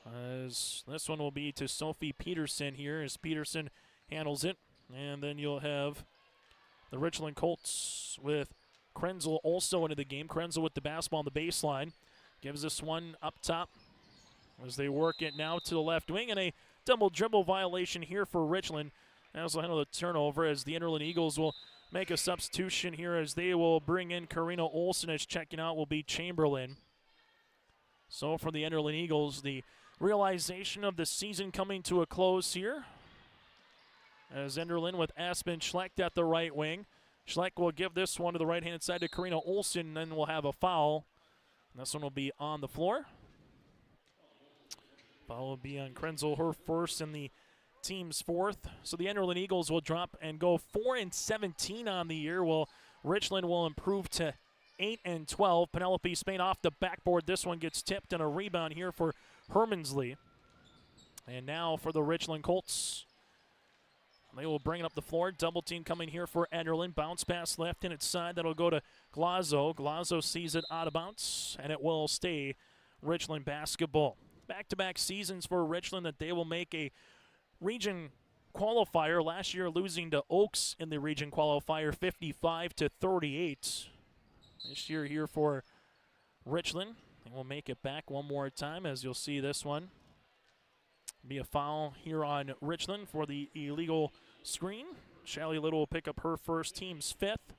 As this one will be to Sophie Peterson here as Peterson handles it. And then you'll have the Richland Colts with Krenzel also into the game. Krenzel with the basketball on the baseline. Gives this one up top as they work it now to the left wing. And a double dribble violation here for Richland. As will handle the turnover as the Enderlin Eagles will make a substitution here as they will bring in Karina Olson. As checking out will be Chamberlain. So for the Enderlin Eagles, the realization of the season coming to a close here. As Enderlin with Aspen Schleck at the right wing. Schleck will give this one to the right-hand side to Karina Olson, and then we'll have a foul. And this one will be on the floor. Foul will be on Krenzel, her first and the team's fourth. So the Enderlin Eagles will drop and go 4-17 on the year. Well, Richland will improve to 8-12. Penelope Spain off the backboard. This one gets tipped and a rebound here for Hermansley. And now for the Richland Colts. They will bring it up the floor. Double team coming here for Enderlin. Bounce pass left in its side. That'll go to Glazzo. Glazzo sees it out of bounds, and it will stay Richland basketball. Back-to-back seasons for Richland that they will make a region qualifier. Last year losing to Oaks in the region qualifier 55-38. This year here for Richland. They will make it back one more time, as you'll see this one be a foul here on Richland for the illegal screen. Shally Little will pick up her first, team's 5th.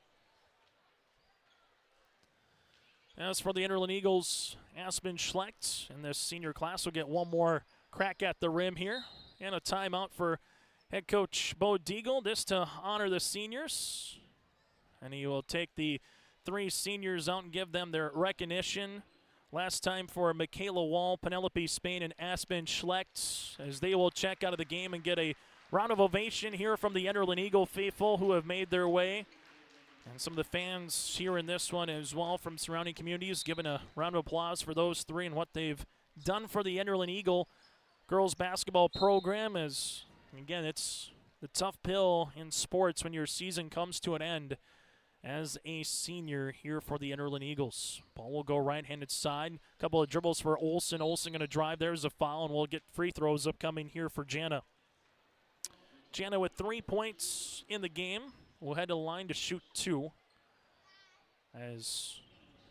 As for the Enderlin Eagles, Aspen Schlecht in this senior class will get one more crack at the rim here. And a timeout for head coach Bo Deagle, this to honor the seniors. And he will take the 3 seniors out and give them their recognition. Last time for Michaela Wall, Penelope Spain, and Aspen Schlecht, as they will check out of the game and get a round of ovation here from the Enderlin Eagle faithful who have made their way. And some of the fans here in this one as well from surrounding communities giving a round of applause for those 3 and what they've done for the Enderlin Eagle girls basketball program. As, again, it's the tough pill in sports when your season comes to an end as a senior here for the Enderlin Eagles. Ball will go right-handed side. A couple of dribbles for Olson. Olson going to drive. There's a foul, and we'll get free throws upcoming here for Jana. Jana with 3 points in the game. We'll head to the line to shoot 2. As,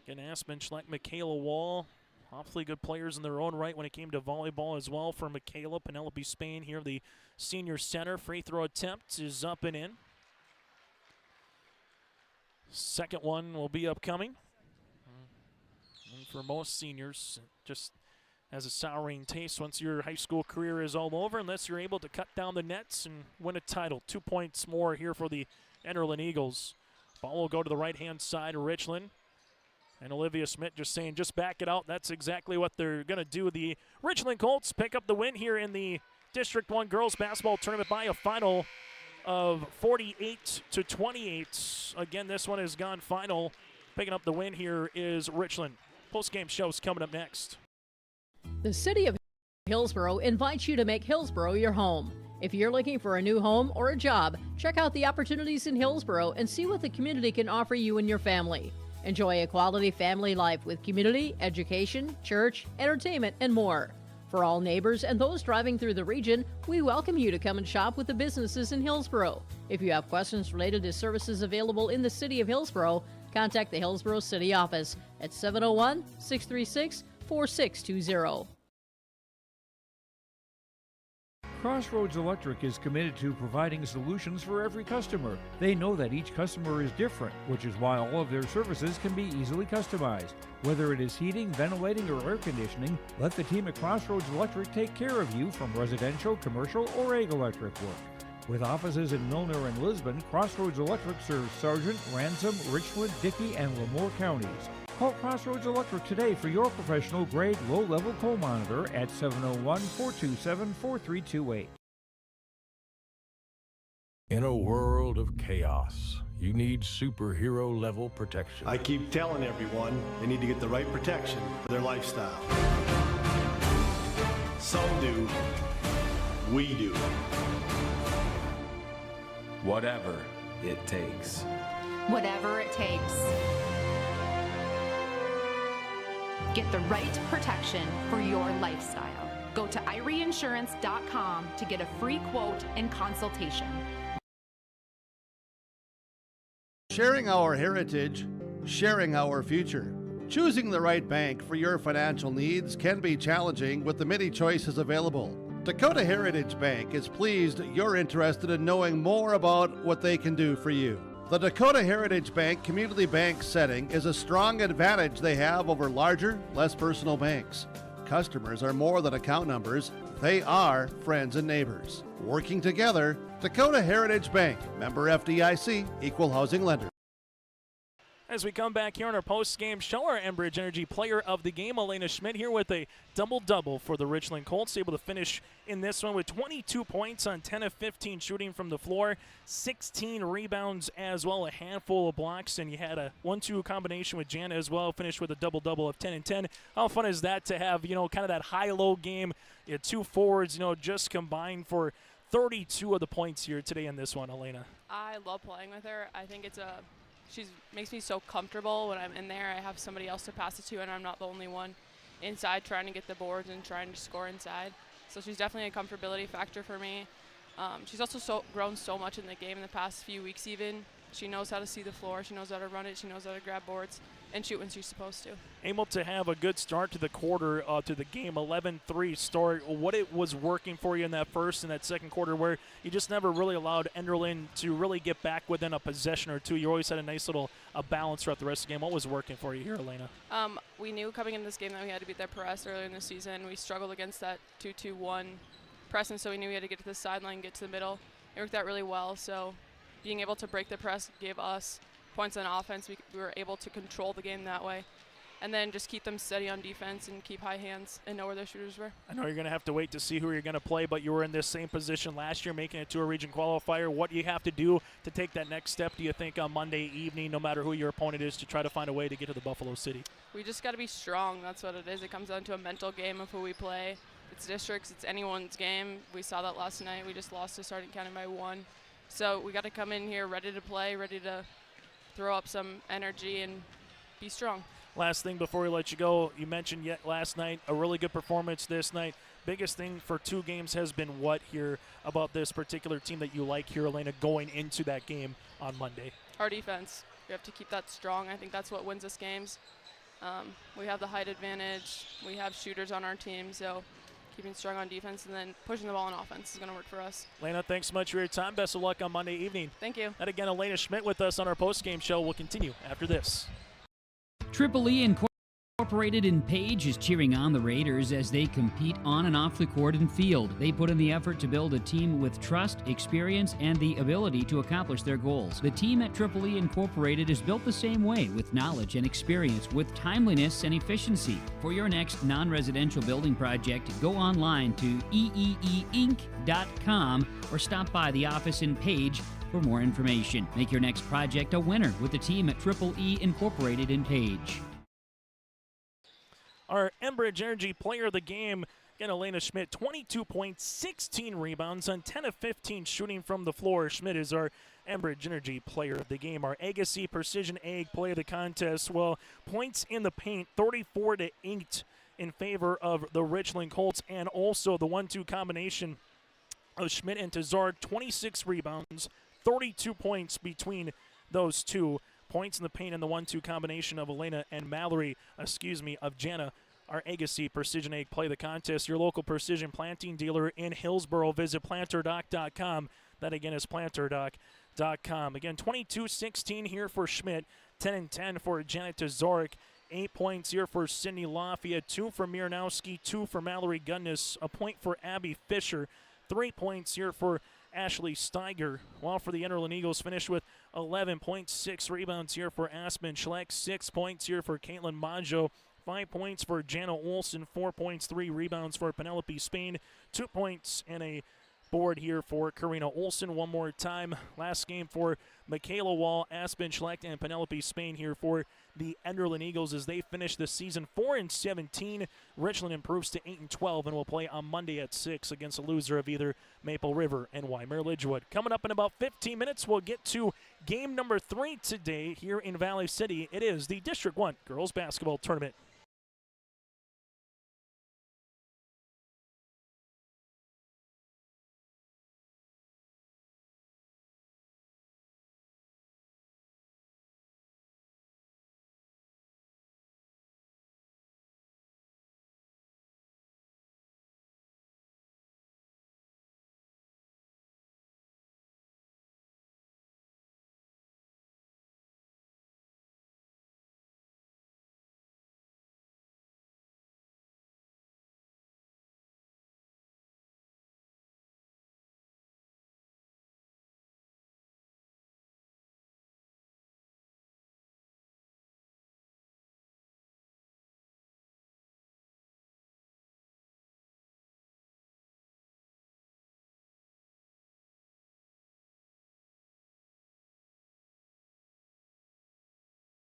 again, Aspen Schleck, Michaela Wall, awfully good players in their own right when it came to volleyball as well for Michaela. Penelope Spain here, the senior center. Free throw attempt is up and in. Second one will be upcoming. And for most seniors, just has a souring taste once your high school career is all over, unless you're able to cut down the nets and win a title. 2 points more here for the Enderlin Eagles. Ball will go to the right-hand side of Richland. And Olivia Smith just saying, just back it out. That's exactly what they're going to do. The Richland Colts pick up the win here in the District 1 girls basketball tournament by a final of 48-28. Again, this one has gone final. Picking up the win here is Richland. Post-game show's coming up next. The City of Hillsborough invites you to make Hillsborough your home. If you're looking for a new home or a job, check out the opportunities in Hillsborough and see what the community can offer you and your family. Enjoy a quality family life with community, education, church, entertainment, and more. For all neighbors and those driving through the region, we welcome you to come and shop with the businesses in Hillsborough. If you have questions related to services available in the City of Hillsborough, contact the Hillsborough City Office at 701-636-4620. Crossroads Electric is committed to providing solutions for every customer. They know that each customer is different, which is why all of their services can be easily customized. Whether it is heating, ventilating, or air conditioning, let the team at Crossroads Electric take care of you from residential, commercial, or ag electric work. With offices in Milner and Lisbon, Crossroads Electric serves Sargent, Ransom, Richland, Dickey, and Lemoore counties. Call Crossroads Electric today for your professional grade low-level coal monitor at 701-427-4328. In a world of chaos, you need superhero level protection. I keep telling everyone they need to get the right protection for their lifestyle. Some do. We do. Whatever it takes. Whatever it takes. Get the right protection for your lifestyle. Go to IRIinsurance.com to get a free quote and consultation. Sharing our heritage, sharing our future. Choosing the right bank for your financial needs can be challenging with the many choices available. Dakota Heritage Bank is pleased you're interested in knowing more about what they can do for you. The Dakota Heritage Bank community bank setting is a strong advantage they have over larger, less personal banks. Customers are more than account numbers, they are friends and neighbors. Working together, Dakota Heritage Bank, member FDIC, equal housing lender. As we come back here on our post-game show, our Enbridge Energy player of the game, Elena Schmidt, here with a double-double for the Richland Colts, able to finish in this one with 22 points on 10 of 15 shooting from the floor, 16 rebounds as well, a handful of blocks, and you had a 1-2 combination with Jana as well, finished with a double-double of 10 and 10. How fun is that to have, kind of that high-low game, two forwards, just combined for 32 of the points here today in this one, Elena? I love playing with her. I think she makes me so comfortable when I'm in there. I have somebody else to pass it to, and I'm not the only one inside trying to get the boards and trying to score inside. So she's definitely a comfortability factor for me. She's also grown so much in the game in the past few weeks even. She knows how to see the floor. She knows how to run it. She knows how to grab boards and shoot when she's supposed to. Able to have a good start to the quarter, to the game, 11-3 start. What it was working for you in that first and that second quarter where you just never really allowed Enderlin to really get back within a possession or two. You always had a nice little balance throughout the rest of the game. What was working for you here, Elena? We knew coming into this game that we had to beat their press earlier in the season. We struggled against that 2-2-1 press, and so we knew we had to get to the sideline, get to the middle. It worked out really well, so being able to break the press gave us points on offense. We were able to control the game that way. And then just keep them steady on defense and keep high hands and know where their shooters were. I know you're going to have to wait to see who you're going to play, but you were in this same position last year, making it to a region qualifier. What do you have to do to take that next step, do you think, on Monday evening, no matter who your opponent is, to try to find a way to get to the Buffalo City? We just got to be strong. That's what it is. It comes down to a mental game of who we play. It's districts. It's anyone's game. We saw that last night. We just lost to Sargent County by 1. So we got to come in here ready to play, ready to throw up some energy and be strong. Last thing before we let you go, you mentioned last night, a really good performance this night. Biggest thing for 2 games has been what here about this particular team that you like here, Elena, going into that game on Monday? Our defense. We have to keep that strong. I think that's what wins us games. We have the height advantage. We have shooters on our team, so keeping strong on defense and then pushing the ball on offense is going to work for us. Elena, thanks so much for your time. Best of luck on Monday evening. Thank you. And again, Elena Schmidt with us on our post-game show. We'll continue after this. Triple E Incorporated in Page is cheering on the Raiders as they compete on and off the court and field. They put in the effort to build a team with trust, experience, and the ability to accomplish their goals. The team at Triple E Incorporated is built the same way, with knowledge and experience, with timeliness and efficiency. For your next non-residential building project, go online to eeeinc.com or stop by the office in Page for more information. Make your next project a winner with the team at Triple E Incorporated in Page. Our Enbridge Energy player of the game, again, Elena Schmidt, 22 points, 16 rebounds on 10 of 15 shooting from the floor. Schmidt is our Enbridge Energy player of the game. Our Agassi Precision Egg player of the contest, well, points in the paint, 34-8 in favor of the Richland Colts, and also the 1-2 combination of Schmidt and Tazard, 26 rebounds, 32 points between those two. Points in the paint and the 1-2 combination of Elena and of Jana. Our Agassi Precision Egg play the contest. Your local precision planting dealer in Hillsboro. Visit planterdoc.com. That again is planterdoc.com. Again, 22-16 here for Schmidt. 10-10 for Janet Tazarek. 8 points here for Sydney Lafayette. 2 for Miranowski. 2 for Mallory Gunnis. A point for Abby Fisher. 3 points here for Ashley Steiger, while for the Enderlin Eagles finished with 11.6 rebounds here for Aspen Schleck, 6 points here for Caitlin Maggio, 5 points for Jana Olson, 4 points, 3 rebounds for Penelope Spain, 2 points and a board here for Karina Olson. One more time, last game for Michaela Wall, Aspen Schleck, and Penelope Spain here for the Enderlin Eagles as they finish the season 4-17. Richland improves to 8-12 and will play on Monday at 6 against a loser of either Maple River and Weimar Lidgewood. Coming up in about 15 minutes, we'll get to game number 3 today here in Valley City. It is the District 1 Girls Basketball Tournament.